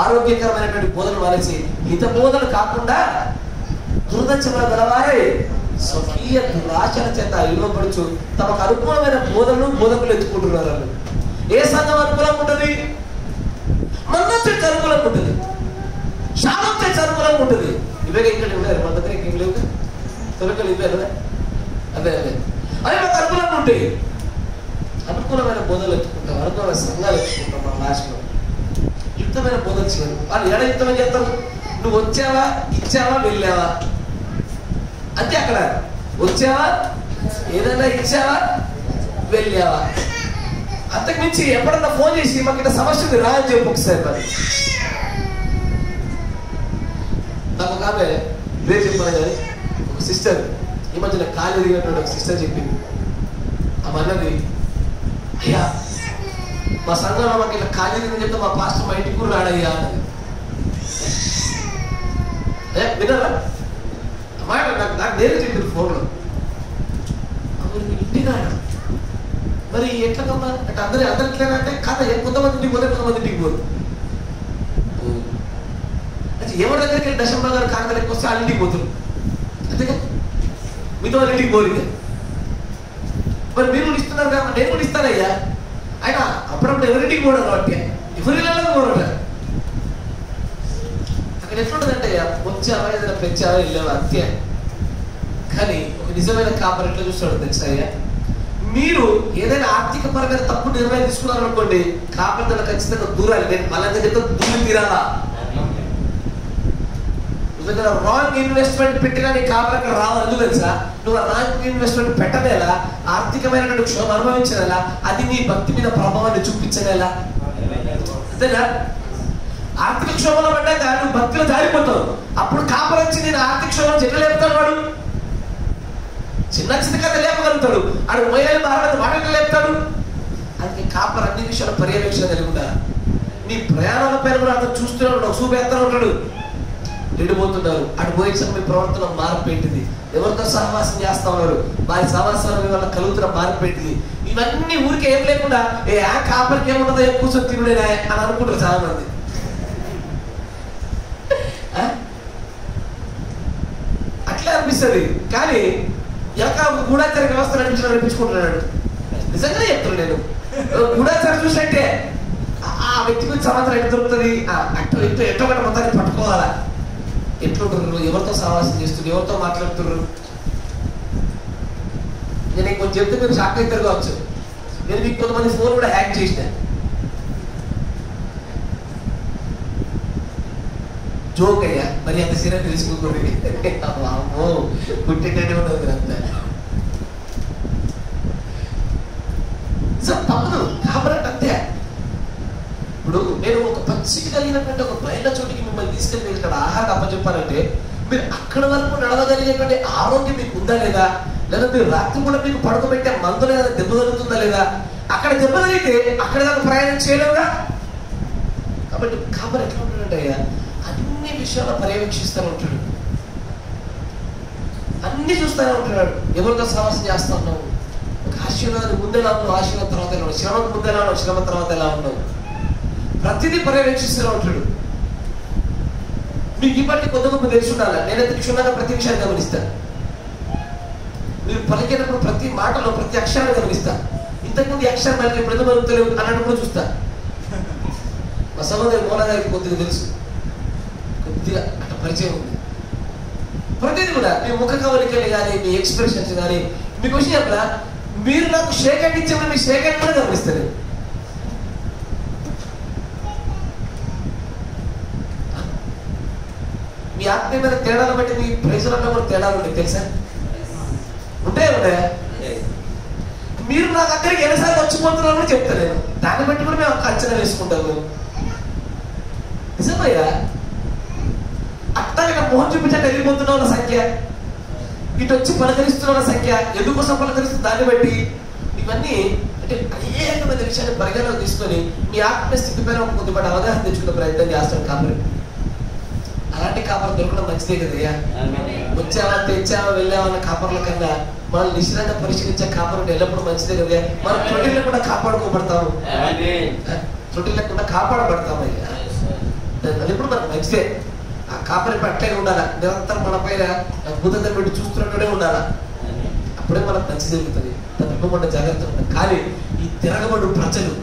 ఆరోగ్యకరమైనటువంటి బోధనలు మానేసి హిత బోధన కాకుండా దుర్దశముల గలవారే స్వకీయ దురాశల చేత ఇవ్వబడుచు తమకు అనుకూలమైన బోధకులు ఎత్తుకుంటున్నారు. ఏ సంఘం అనుకూలంగా ఉంటుంది? మన చర్చ అనుకూలంగా ఉంటుంది, శాలం చర్చ అనుకూలంగా ఉంటుంది. ఇవే ఇక్కడ ఉన్నారు, మన దగ్గర ఏం లేవు, తొలకలు ఇవే కదా. అదే అదే అవి మాకు అనుకూలంగా ఉంటాయి. అనుకూలమైన బోధనలు ఎత్తుకుంటాం, అనుకూలమైన సంఘాలు ఎత్తుకుంటాం. మన లాస్ట్లో యుక్తమైన బోధన చేయరు. వాళ్ళు ఎడ యుక్తమని చెప్తారు? నువ్వు వచ్చావా, ఇచ్చావా, వెళ్ళావా అంతే. అక్కడ వచ్చావా, ఏదైనా ఇచ్చావా, వెళ్ళావా. అంతకు మించి ఎప్పుడన్నా ఫోన్ చేసి మాకు ఇట్లా సమస్య ఉంది రా అని చెప్పి ఒకసారి మరి. నాకు ఒక ఆమె పేరు చెప్పాను కానీ ఒక సిస్టర్ ఈ మధ్యన కాలు ఎదిగినటువంటి ఒక సిస్టర్ చెప్పింది. ఆమె అన్నది, అయ్యా మా సంఘంలో మాకు ఇట్లా కాలు ఎదిగిందని చెప్తే మా పాస్టర్ మా ఇంటికి కూడా రాడయ్యా అన్నది. విన్నారా మాట? నాకు నేనే చెప్పింది ఫోన్లో. ఇంటికి రాడా మరి ఎట్లకమ్మా అంటే అందరిట్లా అంటే కథ కొంతమంది ఇంటికి పోతే కొంతమంది ఇంటికి పోదు. అంటే ఎవరి దగ్గరికి వెళ్ళి దశంలో గారు కాంత లెక్క వస్తే వాళ్ళ ఇంటికి పోతున్నారు అంతేగా, మీతో వాళ్ళ ఇంటికి పోలేదు. మరి మీరు కూడా ఇస్తున్నారు కదా, నేను కూడా ఇస్తానయ్యా. ఆయన అప్పుడప్పుడు ఎవరింటికి పోవడం కాబట్టి ఎవరి పోవడం అక్కడ ఎట్లుంటుందంటే వచ్చావా, ఏదైనా పెంచావా, వెళ్ళావా అంతే. కానీ ఒక నిజమైన కాపరి ఎట్లా చూస్తాడు తెలుసా? మీరు ఏదైనా ఆర్థిక పరమైన తప్పు నిర్ణయం తీసుకున్నారనుకోండి, కాపరి ఖచ్చితంగా దూరాలి. నేను మళ్ళీ చెప్తే దూరం తీరాలా. రాంగ్ ఇన్వెస్ట్మెంట్ పెట్టినా నీ కాపరి అక్కడ రావాలి. ఎందుకు తెలుసా? నువ్వు రాంగ్ ఇన్వెస్ట్మెంట్ పెట్టనేలా, ఆర్థికమైనటువంటి క్షోభ అనుభవించనేలా, అది నీ భక్తి మీద ప్రభావాన్ని చూపించనేలా. అంతేనా? ఆర్థిక క్షోభలో పడ్డాక నువ్వు భక్తిలో జారిపోతావు. అప్పుడు కాపరి వచ్చి నేను ఆర్థిక క్షోభను ఎట్లా లేపుతాడు? వాడు చిన్న చిన్న కథ లేపగలుగుతాడు, ఆడు మహిళలు భారత వాడక లేపుతాడు. అందుకే కాపరి అన్ని విషయాలు పర్యవేక్షణ కలిగి ఉండాలి. నీ ప్రయాణాల పైన కూడా అతను చూస్తున్నాడు, ఒక చూపేస్తా ఉంటాడు. ఎండిపోతున్నారు, అటు పోయే మీ ప్రవర్తన మార్పేంటిది, ఎవరితో సహవాసం చేస్తా ఉన్నారు, వారి సహవాసాల వల్ల కలుగుతున్న మార్పేంటిది, ఇవన్నీ ఊరికే ఏం లేకుండా ఆ కాపరికి ఏమున్నదో ఏం కూర్చొని తిరుడేనా అని అనుకుంటారు చాలా మంది. అట్లా అనిపిస్తుంది. కానీ ఎలక గూఢాచార వ్యవస్థ నడిపించుకుంటున్నాడు. నిజంగానే చెప్తున్నాను నేను. గూఢాచారం చూసినట్టే ఆ వ్యక్తి గురించి సమాచారం ఎట్లా దొరుకుతుంది, ఎట్లా ఒకటి మొత్తాన్ని పట్టుకోవాలా, ఎట్లుంటున్నారు, ఎవరితో సహవాసం చేస్తున్నారు, ఎవరితో మాట్లాడుతున్నారు. నేను కొంచెం చెప్తే మీరు షాక్ అవుతారు కావచ్చు. నేను మీకు కొంతమంది ఫోన్ కూడా హ్యాక్ చేసిన. జోక్ అయ్యా, మరి అంత సీరియస్ తెలుసుకోకూడదు. అమ్మో పుట్టినట్టే ఉండదు అంతా. తప్పదు కాబట్టి అంతే. ఇప్పుడు నేను ఒక పచ్చిక కలిగినటువంటి ఒక బయట చోటికి మిమ్మల్ని తీసుకెళ్ళి ఇక్కడ ఆహారం అప్పచెప్పాలంటే మీరు అక్కడ వరకు నడవగలిగేటువంటి ఆరోగ్యం మీకు ఉందా లేదా, లేదా మీరు రాత్రి కూడా మీకు పడుకోబెట్టే మందులు ఏదైనా దెబ్బ జరుగుతుందా లేదా, అక్కడ దెబ్బ తగిలితే అక్కడ దాకా ప్రయాణం చేయలేవుగా. కాబట్టి కాబట్టి ఎట్లా ఉంటాడంటే అయ్యా అన్ని విషయాల్లో పర్యవేక్షిస్తూనే ఉంటాడు, అన్ని చూస్తూనే ఉంటున్నాడు. ఎవరితో సహవాసం చేస్తా ఉన్నావు, ఒక ఆశీర్వాదం ముందెలా ఉన్నావు, ఆశీర్వాదం తర్వాత ఎలా ఉన్నావు, శ్రమకు ముందెలా ఉన్నావు, శ్రమ తర్వాత ఎలా ఉన్నావు, ప్రతిదీ పర్యవేక్షిస్తూనే ఉంటాడు. మీకు ఇప్పటికీ కొద్ది గొప్ప తెలిసి ఉండాలి. నేనైతే క్షుణ్ణంగా ప్రతి విషయాన్ని గమనిస్తాను. మీరు పలికేటప్పుడు ప్రతి మాటలో ప్రతి అక్షరాన్ని గమనిస్తాను. ఇంతకుముందు అక్షరం మళ్ళీ ఇప్పుడు ఎందుకు మరుగుతలేవు అన్నప్పుడు చూస్తా. మా సహోదరి మోనా గారికి కొద్దిగా తెలుసు, కొద్దిగా అట్లా పరిచయం ఉంది. ప్రతిదీ కూడా మీ ముఖ కవలికలు కానీ మీ ఎక్స్ప్రెషన్స్ కానీ మీకు విషయం చెప్పరా, మీరు నాకు షేక్ హ్యాండ్ ఇచ్చేప్పుడు మీ షేక్ హ్యాండ్ కూడా గమనిస్తారు. మీ ఆత్మీయమైన తేడాలు బట్టి మీ ప్రైజులలో కూడా తేడాలు ఉంటాయి తెలుసా, ఉంటాయా? మీరు నా దగ్గరికి ఎన్నిసార్లు వచ్చిపోతున్నారో కూడా చెప్తా నేను. దాన్ని బట్టి కూడా మేము అంచనా వేసుకుంటాము. నిజమయ్యా, అట్లా మోహన్ చూపించండి వెళ్ళిపోతున్న వాళ్ళ సంఖ్య, ఇటు వచ్చి పలకరిస్తున్న వాళ్ళ సంఖ్య, ఎందుకోసం పలకరిస్తుంది దాన్ని బట్టి ఇవన్నీ అంటే అనేకమైన విషయాన్ని పరిగణలోకి తీసుకొని మీ ఆత్మీయ స్థితి పైన కొద్దిపాటి అవగాహన తెచ్చుకునే ప్రయత్నం చేస్తాడు కాబట్టి అలాంటి కాపర్ దొరకడం మంచిదే కదయ్యా. వచ్చావా తెచ్చావా వెళ్ళావన్న కాపర్ల కన్నా మనం నిశ్చితంగా పరిశీలించే కాపర్ ఎల్లప్పుడూ మంచిదే కదయ్యా. మనం త్రుటిలో కూడా కాపాడుకోబడతాము, త్రుటిలో కూడా కాపాడబడతామయ్యా. అది ఇప్పుడు మనకు మంచిదే. ఆ కాపరి అట్లే ఉండాలా, నిరంతరం మన పైన బుద్ధత పెట్టి చూస్తున్నట్టునే ఉండాలా. అప్పుడే మనకు మంచి జరుగుతుంది. దాన్ని ఇవ్వకుండా జాగ్రత్త ఉంటాం. కానీ ఈ తిరగబడు ప్రజలు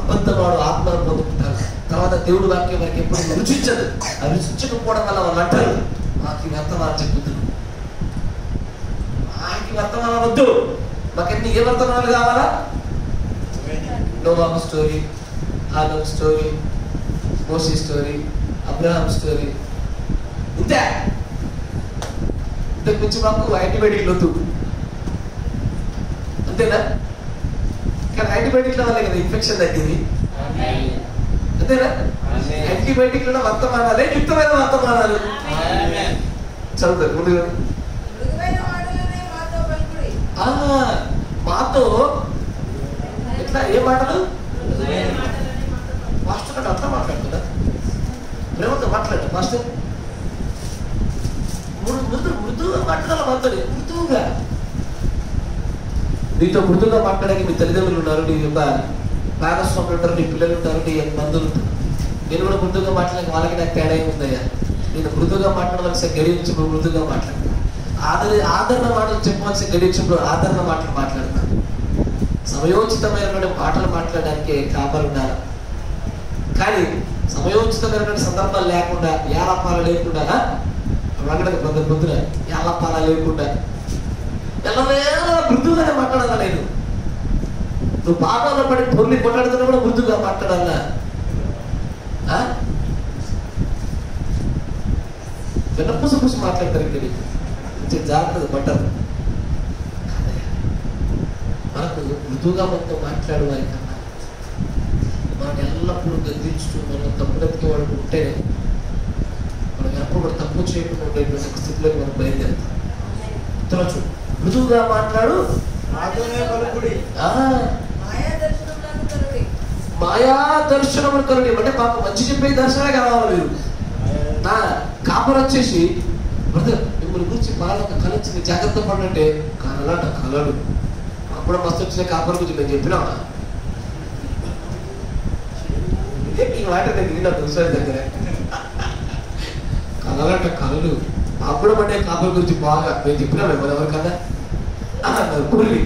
అబద్ధవాడు ఆత్మను పొందుకుంటారు. తర్వాత దేవుడు వాక్యం వారికి ఎప్పుడు రుచించదు. ఆ రుచించకపోవడం వల్ల వాళ్ళు అంటారు, మాకు ఈ వర్తమానం చెప్పుద్దు, మాకు ఈ వర్తమానం వద్దు, మాకన్నీ ఏ వర్తమానాలు కావాలా? నోవాహు స్టోరీ, హానోకు స్టోరీ, మోషే స్టోరీ, అబ్రహాం స్టోరీ, ఇంతే. ఇంతకు మించి మాకు యాంటీబయాటిక్ వద్దు, అంతేనా? కానీ యాంటీబయాటిక్ల వల్లే కదా ఇన్ఫెక్షన్ తగ్గింది, అంతేనా? యాంటీబయాటిక్ల వర్తమానాలే యుక్తమైన వర్తమానాలు. చదువుతారు ముందుగా మాతో ఎట్లా ఏ మాటలు మాస్టర్ అంటే అట్లా మాట్లాడుతున్నా, ప్రేమతో మాట్లాడు మాస్టర్. మృదువుగా మాట్లాడాలి, మాతో మృదువుగా. నీతో మృదువుగా మాట్లాడడానికి మీ తల్లిదండ్రులు ఉన్నారు, నీ యొక్క భాగస్వాములు ఉంటారు, నీ పిల్లలు ఉంటారు, నీ బంధువులు ఉంటారు. నేను కూడా మృదువుగా మాట్లాడడానికి వాళ్ళకి నాకు తేడా ఏముందయ్యా? నేను మృదువుగా మాట్లాడవలసిన గడిచినప్పుడు మృదువుగా మాట్లాడతాను, ఆదరణ మాటలు చెప్పవలసిన గడిచినప్పుడు ఆదరణ మాటలు మాట్లాడతాను. సమయోచితమైనటువంటి మాటలు మాట్లాడడానికి కాపరి ఉండాలి. కానీ సమయోచితమైనటువంటి సందర్భాలు లేకుండా, ఏలపాల లేకుండా, పొద్దున ఏలపాల లేకుండా ఎల్లవేళ మృదువుగానే మాట్లాడాలా. నేను నువ్వు బాధలో పడి పొర్లి కొట్లాడుతున్నా కూడా మృదువుగా మాట్లాడాలా. వినపూస పూసి మాట్లాడతారు ఇక్కడ, కొంచెం జాగ్రత్తగా పడ్డారు. మనకు మృదువుగా మనతో మాట్లాడేవారి కన్నా మనం ఎల్లప్పుడూ గద్దించుతూ మనం తప్పుడెత్తికే వాడు ఉంటే మనం ఎప్పుడు కూడా తప్పు చేయకుండా ఉండేటువంటి ఒక స్థితిలోకి మనం బయలుదేరుతాం. తరచు మృదువుగా మాట్లాడు, మాయా దర్శనములు కరుడి. అంటే మాకు మంచి చెప్పే దర్శనమే కావాలి. మీరు నా కాపర్ వచ్చేసి బ్రదర్ మిమ్మల్ని గురించి బాగా కలొచ్చింది, జాగ్రత్త పడంటే కలలాట కలడు. అప్పుడు మస్తు వచ్చిన కాపర్ గురించి నేను చెప్పినావా? ఈ మాట నేను నా తెలుసు దగ్గర కలలాట కలలు. అప్పుడు పడే కాపర్ గురించి బాగా నేను చెప్పినా మరి ఎవరికన్నా పూర్వి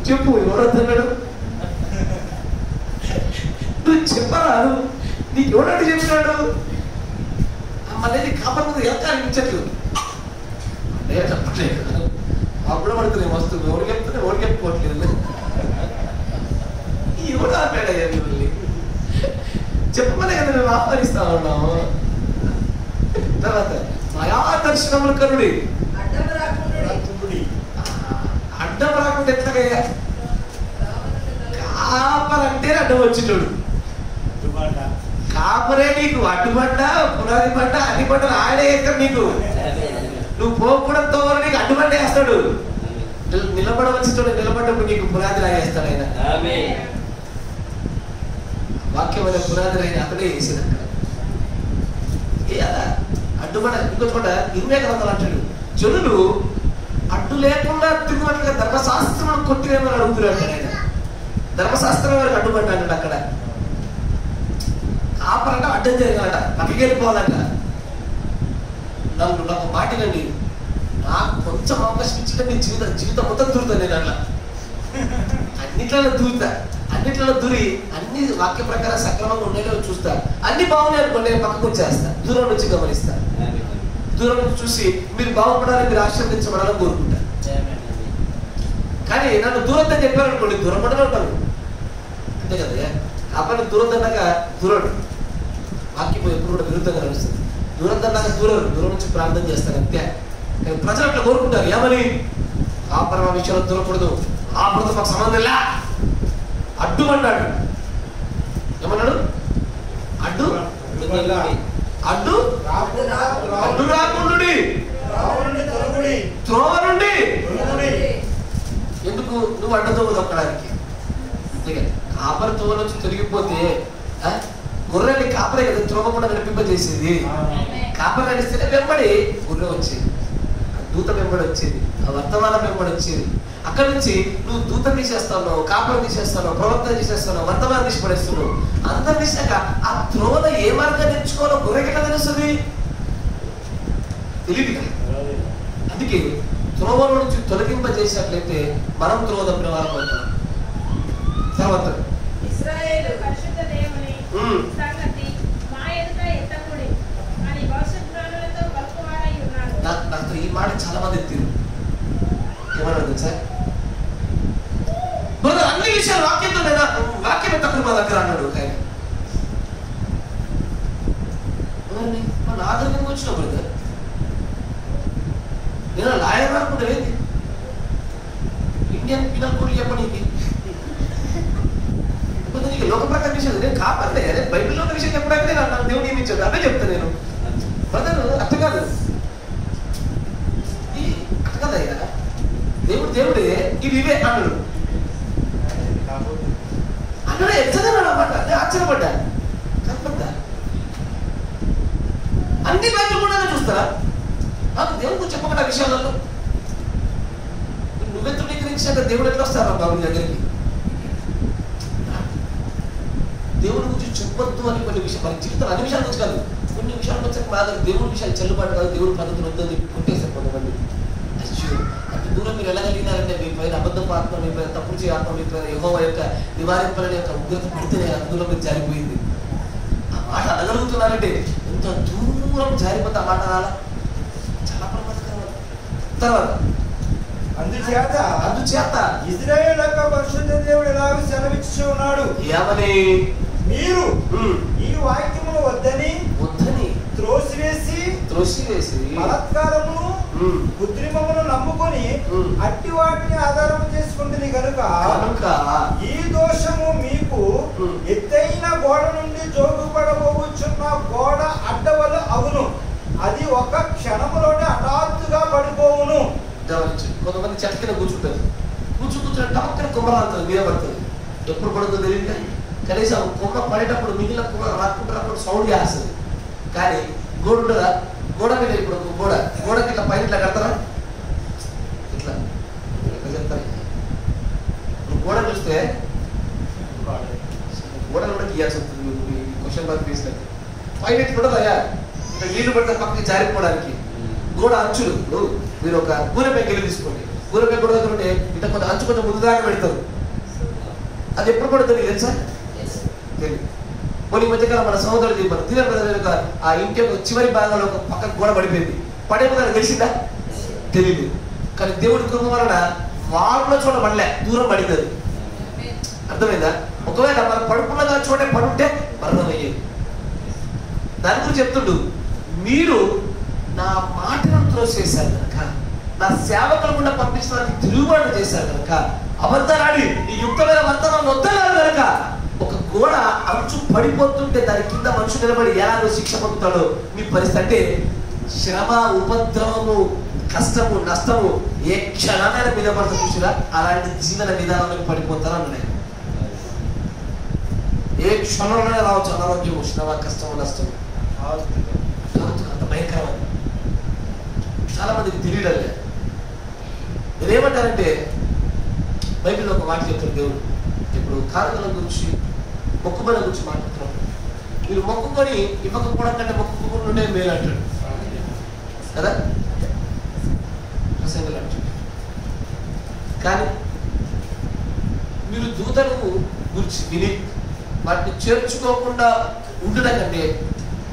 చెప్పు, ఎవరొద్దన్నాడు? నువ్వు చెప్పరాదు, నీకు ఎవరంటే చెప్పినాడు? మళ్ళీ కాపర్ ముందు ఎంత అనిపించట్లేదు. అప్పుడు పడుతుంది మస్తు, ఎవరు చెప్తున్నా ఎవరు చెప్పుకోవట్లేదు. ఎవరు ఆపాడయ్యా మిమ్మల్ని? చెప్పమనే కదా మేము ఆహ్వానిస్తా ఉన్నాము. తర్వాత మాయా దర్శనములు కరుడి, అడ్డం రాకుండా ఎట్లాగయ్యా? కాపర్ అంటే అడ్డం వచ్చినోడు. కాపరే నీకు అడ్డుపడ్డా పునాది పడ్డా అన్ని పడ్డా ఆయనే వేస్తాడు. నీకు నువ్వు పోకూడదు నీకు అడ్డుపడ్డ వేస్తాడు. నిలబడవలసినోడు నిలబడ్డప్పుడు నీకు పునాది రాయేస్తాడు ఆయన. వాక్యం అనే పునాది రాయిన అతడే వేసినట్టు అడ్డుపడ. ఇంకొక 20 గ్రంథాలు అంటాడు, జనులు అడ్డు లేకుండా తిరుగునట్లుగా ధర్మశాస్త్రం కొట్టినేమని అడుగుతున్నాడు ఆయన. ధర్మశాస్త్రం వారికి అడ్డుపడ్డాడు అక్కడ. కాపరంట అడ్డం జరగాలట, పక్కకి వెళ్ళిపోవాలంట. నాకు నాకు మాటినండి, నాకు కొంచెం అవకాశం ఇచ్చింటే నీ జీవితం మొత్తం దూరుతాను. నేను అట్లా అన్నిట్లలో దూరుతా, అన్నిట్లలో దూరి అన్ని వాక్య ప్రకారం సక్రమంగా ఉండేలో చూస్తా. అన్ని బాగున్నాయి అనుకోండి, నేను పక్కకు వచ్చేస్తా, దూరం నుంచి గమనిస్తా. దూరం నుంచి చూసి మీరు బాగుపడాలని, మీరు ఆశీర్వదించబడాలని కోరుకుంటా. కానీ నన్ను దూరంతో చెప్పారు అనుకోండి, దూరం పడనే ఉంటాను. అంతే కదా? కాబట్టి దూరం దన్నాక దూరం వాక్యం ఎప్పుడు కూడా విరుద్ధంగా నడుస్తుంది. దూరం దన్నాక దూరం నుంచి ప్రార్థన చేస్తారు అంతే. కానీ ప్రజలు అట్లా కోరుకుంటారు, ఏమని? కాపర విషయంలో దూరకూడదు, కాపరతో మాకు సంబంధం లే, అడ్డుమన్నాడు. ఏమన్నాడు? అడ్డు అడ్డు అడ్డు రాకుండా త్రోవ నుండి. ఎందుకు? నువ్వు అడ్డతో దొక్కడానికి. అంతే కదా? కాపర త్రోవ నుంచి తొలగిపోతే గొర్రెల్ని కాపరే కదా త్రోవకుండా నడిపింపజేసేది. కాపరి నడిస్తేనే వెంబడి గొర్రె వచ్చేది, దూత వెంబడి వచ్చేది, ఆ వర్తమానం వెంబడి వచ్చేది. అక్కడి నుంచి నువ్వు దూతం తీసేస్తావు, కాపరం తీసేస్తావు, ప్రవర్తన తీసేస్తావు, వర్తమానం తీసి పడేస్తున్నావు. అందరు తీసాక ఆ త్రోవలో ఏ మార్గాన్ని ఎంచుకోవాలో గొర్రెకెట్లా తెలుస్తుంది? తెలియదు. అందుకే త్రోవల నుంచి తొలగింపజేసినట్లయితే మనం త్రోవ తప్పిన వారం అవుతాం. తర్వాత ఇశ్రాయేలు పరిశుద్ధ దేవుని సంగతి మా ఎదుట ఎత్తకుడి అని భవిష్యత్ జ్ఞానులతో పలుకువారై ఉన్నారు. నాకు ఈ మాట చాలా మంది ఎత్తిరు. ఏమన్నా సార్ బ్రదర్ అన్ని విషయాలు వాక్యంతో లేదా వాక్యం తక్కువ మా దగ్గర అన్నాడు. కానీ నా దగ్గరికి వచ్చిన బ్రదర్ నేను లాయర్ రాకుండా ఏంది ఇండియన్ పినల్ కోడ్ చెప్పనీకి నీకు లోక ప్రకారం విషయం నేను కాపాడలే. అదే బైబిల్లో ఒక విషయం చెప్పడానికి నాకు దేవుడు నియమించాడు, అదే చెప్తాను నేను. బ్రదర్ అట్ట కాదు, అట్ట కదయ్యా, దేవుడే ఇవి ఇవే అన్నాడు అన్నాడే ఎచ్చదన్నాడు అన్నమాట. అదే ఆశ్చర్యపడ్డా. కనపడ్డా అన్ని బైబిల్ కూడా చూస్తారా? నాకు దేవుడు చెప్పకుండా విషయాలలో నువ్వెంత ధృవీకరించాక దేవుడు ఎట్లా వస్తారా బాబు దగ్గరికి? దేవుడి గురించి చెప్పొద్దు అని కొన్ని విషయాలు మన జీవితం అన్ని విషయాలు గురించి కాదు, కొన్ని విషయాలకు వచ్చాక మా దగ్గర దేవుడి విషయాలు చెల్లుబాటు కాదు, దేవుడి పద్ధతులు వద్దని కొట్టేశారు కొంతమంది. అంత దూరం మీరు వెళ్ళగలిగినారంటే మీ పైన అబద్ధపు ఆత్మ, మీ పైన తప్పుడు చేయ ఆత్మ, మీ పైన యెహోవా యొక్క నివారింపలని యొక్క ఉగ్రత పడితేనే అందులో మీరు జారిపోయింది. ఆ మాట అనగలుగుతున్నారంటే ఎంత దూరం జారిపోతే ఆ మాట అనాలా? చాలా ప్రమాదకరం. తర్వాత అందుచేత ఇశ్రాయేలు యొక్క పరిశుద్ధ దేవుడు ఎలాగో సెలవిచ్చి ఉన్నాడు, ఏమని మీరు ఈ వాక్యమును వద్దని త్రోసివేసి బలాత్కారమును కృత్రిమమును నమ్ముకొని అట్టి వాటిని ఆధారము చేసుకుంటుంది కనుక ఈ దోషము మీకు ఎత్తైన గోడ నుండి జోగుపడబోచున్న గోడ అడ్డవలు అవును, అది ఒక క్షణములోనే హఠాత్తుగా పడిపోవును. కొంతమంది చెట్ల కింద కూర్చుంటే టక్కన కొమ్మరాలుతుంది, మీద పడుతుంది. ఎప్పుడు పడుతుందో తెలియదు, కనీసం కొమ్మ పడేటప్పుడు మిగిలిన కొమ్మ రాకుంటున్నప్పుడు సౌండ్ చేస్తుంది. కానీ గోడ ఉండదా? గోడ మీద ఇప్పుడు గోడకి ఇట్లా పైన ఇట్లా కడతారా? ఇట్లా చెప్తారు. నువ్వు గోడ చూస్తే గోడలు కూడా గీయాల్సి వస్తుంది. క్వశ్చన్ మార్క్ వేసినట్టు పైన ఇట్లుండదయ్యా, ఇట్లా నీళ్లు పడితే పక్కకి జారిపోవడానికి గోడ అంచులు. మీరు ఒక కూరపై గెలి తీసుకోండి, కూరపై గోడ దగ్గర ఉంటే ఇట్లా కొంచెం అంచు కొంచెం ముందు దాకా పెడతారు. అది ఎప్పుడు పడుతుంది తెలుసా? తెలియదు. కొన్ని మధ్యకాలం మన సహోదరుడు చెప్పారు, తీర ఆ ఇంటి యొక్క చివరి భాగంలో ఒక పక్క గోడ పడిపోయింది. పడేపోతే తెలిసిందా? తెలియదు. కానీ దేవుడి కృప వలన వాళ్ళ చోట పడలే, దూరం పడింది. అది అర్థమైందా? ఒకవేళ మన పడుకున్నగా చోటే పడుంటే మరణం అయ్యేది. దాని గురించి చెప్తుండు, మీరు నా మాటలను త్రోసేశారు కనుక, నా సేవకులు కూడా పంపించడానికి తిరుగుబాటు చేశారు కనుక, అబద్ధాలాడి ఈ యుక్తమైన వర్తమానం వద్దన్నారు కనుక, ఒక గోడ అంచు పడిపోతుంటే దాని కింద మనుషులు నిలబడి ఎలాగో శిక్ష పొందుతాడో మీ పరిస్థితి. అంటే శ్రమ, ఉపద్రవము, కష్టము, నష్టము ఏ క్షణాన్ని మీద పడుతుంది చూసినా అలాంటి జీవన విధానాలకు పడిపోతారు అన్నాయి. ఏ క్షణంలోనే రావచ్చు అనారోగ్యము, శ్రమ, కష్టము, నష్టము. అంత భయంకరమైన చాలా మందికి తెలియడంలే. నేనేమంటానంటే బైబిల్లో ఒక మాట చెప్తారు దేవుడు. ఇప్పుడు కానుకల గురించి, మొక్కుబడి గురించి మాట్లాడుతున్నాం. మీరు మొక్కుకొని ఇవ్వకపోవడం కంటే మొక్కుకుంటుండే మేలు అంటాడు కదా, ప్రసంగులు అంటాడు. కానీ మీరు దూతను గురించి విని వాటిని చేర్చుకోకుండా ఉండడం కంటే,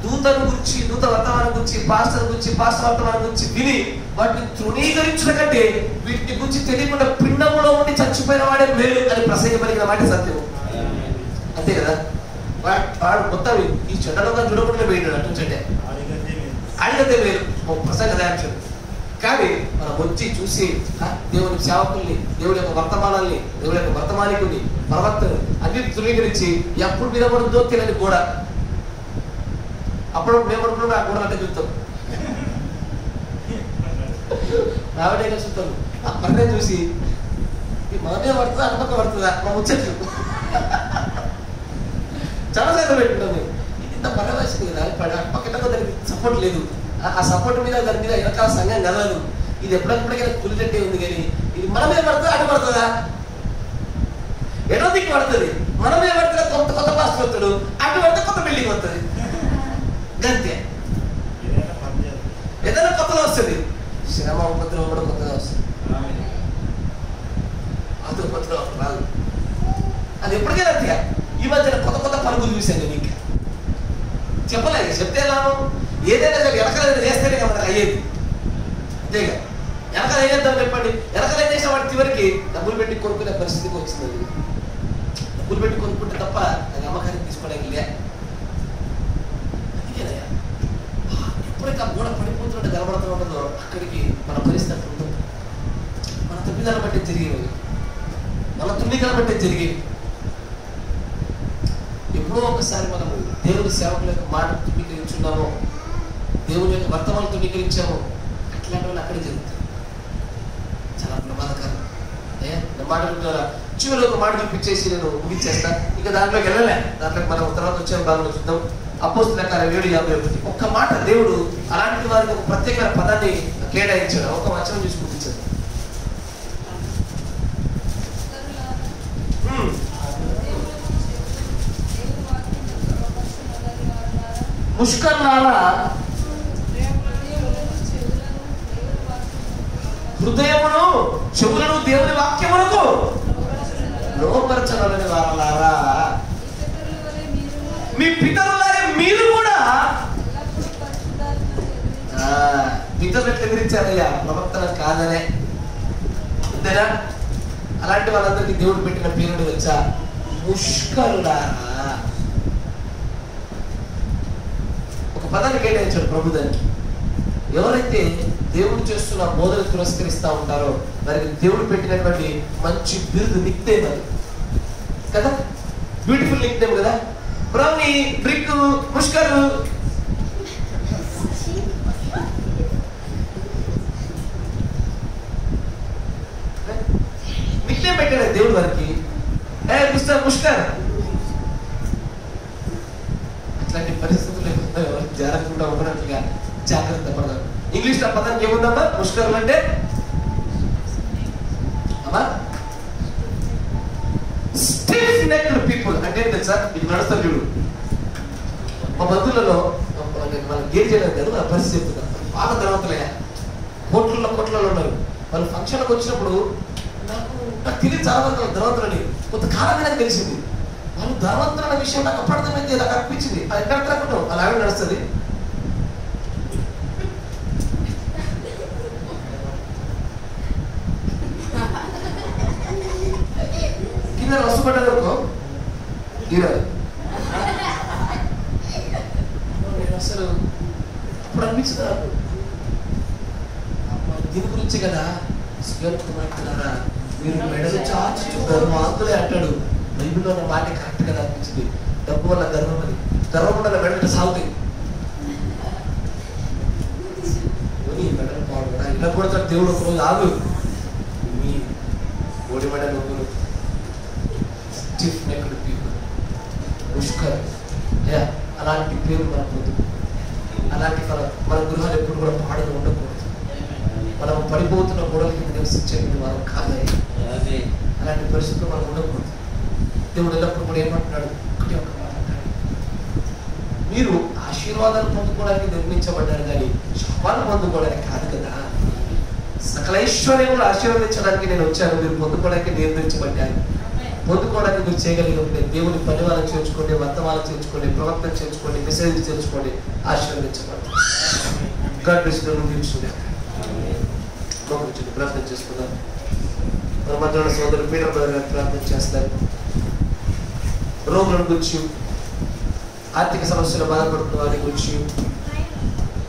దూతను గురించి, దూత వర్తమానం గురించి, పాస్టర్ గురించి, పాస్టర్ వర్తమానం గురించి విని వాటిని తృణీకరించడం కంటే వీటిని గురించి తెలియకుండా పిండములో ఉండి చచ్చిపోయిన వాడే మేలు అని ప్రసంగం పలికిన మాట సత్యం. అంతే కదా? వాడు మొత్తం ఈ చెడ్డలో చూడకుండా పోయినాడు అటు చెడ్డే అడిగితే మేలు ప్రసంగ దాక్షం. కానీ మనం వచ్చి చూసి దేవుని సేవకుల్ని, దేవుడి యొక్క వర్తమానాల్ని, దేవుడి యొక్క వర్తమానికుల్ని, ప్రవక్తను అన్ని తృణీకరించి ఎప్పుడు నిలబడుతుందో తెలియని కూడా అప్పుడు మేము అనుకున్నాం ఆ గోడలు అంటే చూస్తాం, రావడే చూస్తాం. ఆ పక్కనే చూసి ఈ మన మీద పడుతుందా, అటుపక్క పడుతుందా మా ముచ్చట్లు చాలా శాతం పెట్టుకున్నాం. ఇంత పరవాసింది కదా, పక్కన దానికి సపోర్ట్ లేదు, ఆ సపోర్ట్ మీద దాని మీద వెనకాల సంఘం కదలదు. ఇది ఎప్పుడెప్పటికైనా కులిటట్టే ఉంది, కానీ ఇది మనమే పడుతుంది, అటు పడుతుందా? ఎటో దిక్కు పడుతుంది. మనమే పడితే కొత్త పాస్టర్ వస్తాడు, అటు పడితే కొత్త బిల్డింగ్ వస్తుంది. గంతే, ఏదైనా కొత్తగా వస్తుంది. శ్రమ ఉపద్రవం కూడా కొత్తగా వస్తుంది, అది ఉపద్రవం రాదు. అది ఎప్పటికైనా అంతే. ఈ మధ్యన కొత్త పరుగులు చూశాను నేను. ఇంకా చెప్పలేదు, చెప్తే లాభం. ఏదైనా సరే వెనకాల చేస్తేనే మనకు అయ్యేది. అంతేగా, వెనకాల ఏదేద్దాం చెప్పండి. వెనకాల ఏం చేసిన వాటి చివరికి డబ్బులు పెట్టి కొనుక్కునే పరిస్థితికి వచ్చింది. డబ్బులు పెట్టి కొనుక్కుంటే తప్ప అది అమ్మకానికి తీసుకోవడానికి లే. అందుకేనయ్యా, ఎప్పుడైతే ఆ గోడ పడిపోతున్నట్టు కనబడుతూ ఉంటుందో అక్కడికి మన పరిస్థితి ఉంటుంది. మన తప్పిదాల బట్టి జరిగేవి, మన తుమ్మికల బట్టి జరిగేవి. ఎప్పుడో ఒకసారి మనము దేవుని సేవకుల యొక్క మాట తుమ్మికరించున్నామో, దేవుని యొక్క వర్తమానం తుమ్మికరించామో, అట్లాంటి వాళ్ళు అక్కడే జరుగుతుంది. చాలా ప్రమాదకరం. నా మాటల ద్వారా చివరి ఒక మాట చూపించేసి నేను ముగించేస్తా. ఇక దాంట్లోకి వెళ్ళలే, దాంట్లోకి మనం తర్వాత వచ్చే భాగంలో చూద్దాం. అపోస్తుల కార్యం 7:51. ఒక్క మాట దేవుడు అలాంటి వారికి ఒక ప్రత్యేకమైన పదాన్ని కేటాయించాడు. ఒక వచనం చూసి ముగించాడు. ముష్కర్లారా, హృదయమును చెవులను దేవుని వాక్యములకు లోపరచనని వారలారా, మీ పితరులాగే మీరు కూడా. పితరులు ఎట్లా ఎదిరించారయ్యా? ప్రవర్తన కాదనే, అంతేనా? అలాంటి వాళ్ళందరికీ దేవుడు పెట్టిన పేరుడు వచ్చా ముష్కరులారా. ఒక పదాన్ని కేటాయించాడు ప్రభు దానికి. ఎవరైతే దేవుడు చేస్తున్న బోధన తిరస్కరిస్తూ ఉంటారో వారికి దేవుడు పెట్టినటువంటి మంచి బిరుదు నిక్నేమ్ అది కదా, బ్యూటిఫుల్ నిక్నేమ్ కదా. బ్రౌనీ, బ్రిక్, ముష్కరు, నిక్నేమ్ పెట్టాడు దేవుడు వారికి. మిస్టర్ ముష్కర్. అట్లాంటి పరిస్థితులు జాగ్రత్తగా ఉన్నట్లుగా జాగ్రత్త పడదాం. ఇంగ్లీష్ లో పదానికి ఏముందమ్మా? ముష్కరులు అంటే అమ్మా స్టిఫ్ నెక్డ్ పీపుల్ అంటే తెలుసా? ఇది నడుస్తారు చూడు. మా బంధువులలో మన గేర్ చేయలేదు కదా, నా పరిస్థితి చెప్తున్నా. బాగా ధనవంతులయ్యా, కోట్లలో ఉన్నారు. వాళ్ళు ఫంక్షన్కి వచ్చినప్పుడు నాకు తెలియదు చాలా మంది ధనవంతులని. కొంతకాలంగా నాకు తెలిసింది వాళ్ళు ధనవంతులన్న విషయం నాకు అప్పటికైతే నాకు అనిపించింది. అది ఎక్కడ తరగడం అలా నడుస్తుంది. కింద వస్తుపడ్డారు నేను అసలు అప్పుడు అనిపించింది నాకు, దీని గురించి కదా మాట్లాడారా మీరు మెడలు చాచుతున్నారు ఆందులే అంటాడు. బైబిల్లో ఉన్న మాట కరెక్ట్ కదా అనిపించింది. డబ్బు వల్ల గర్వం, అది గర్వం వల్ల మెడలు సాగుతాయి. మెడలు బాగుందా ఇలా కొడతాడు దేవుడు. ఒక రోజు ఆగు, మీ ఓడి మెడలు స్టిఫ్ నెక్డ్ పీపుల్, ముష్కర్. అలాంటి పేరు మనకు, అలాంటి మన గృహాలు ఎప్పుడు కూడా పాడుతూ ఉండకూడదు. మనం పడిపోతున్న గొడవల కింద నివసించే మనం కాదే. అలాంటి పరిస్థితులు మనం ఉండకూడదు. దేవుడు ఎల్లప్పుడు కూడా ఏమంటున్నాడు? ఒకటి ఒక మాట అంటాడు, మీరు ఆశీర్వాదాలు పొందుకోవడానికి నిర్మించబడ్డారు కానీ శాపాలు పొందుకోవడానికి కాదు కదా. సకల ఐశ్వర్యములు ఆశీర్వదించడానికి నేను వచ్చాను, మీరు పొందుకోవడానికి నిర్మించబడ్డాను. పొందుకోవడానికి మీరు చేయగలిగినప్పుడు దేవుని పని వాళ్ళని చేర్చుకోండి, వర్తమానం చేర్చుకోండి, ప్రవక్తను చేర్చుకోండి, మెసేజ్ చేర్చుకోండి, ఆశీర్వదించబడి ప్రార్థన చేసుకుందాం. మన మధ్య సోదరుడు పీటర్ బ్రదర్ గారు ప్రార్థన చేస్తారు. రోగులను గురించి, ఆర్థిక సమస్యలు బాధపడుతున్న వారి గురించి,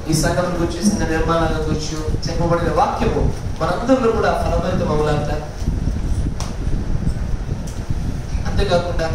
ఈ సంఘం గురించి, సంఘ నిర్మాణాల గురించి చెప్పబడిన వాక్యము మనందరిలో కూడా ఫలభరితం అవులాంట. అంతేకాకుండా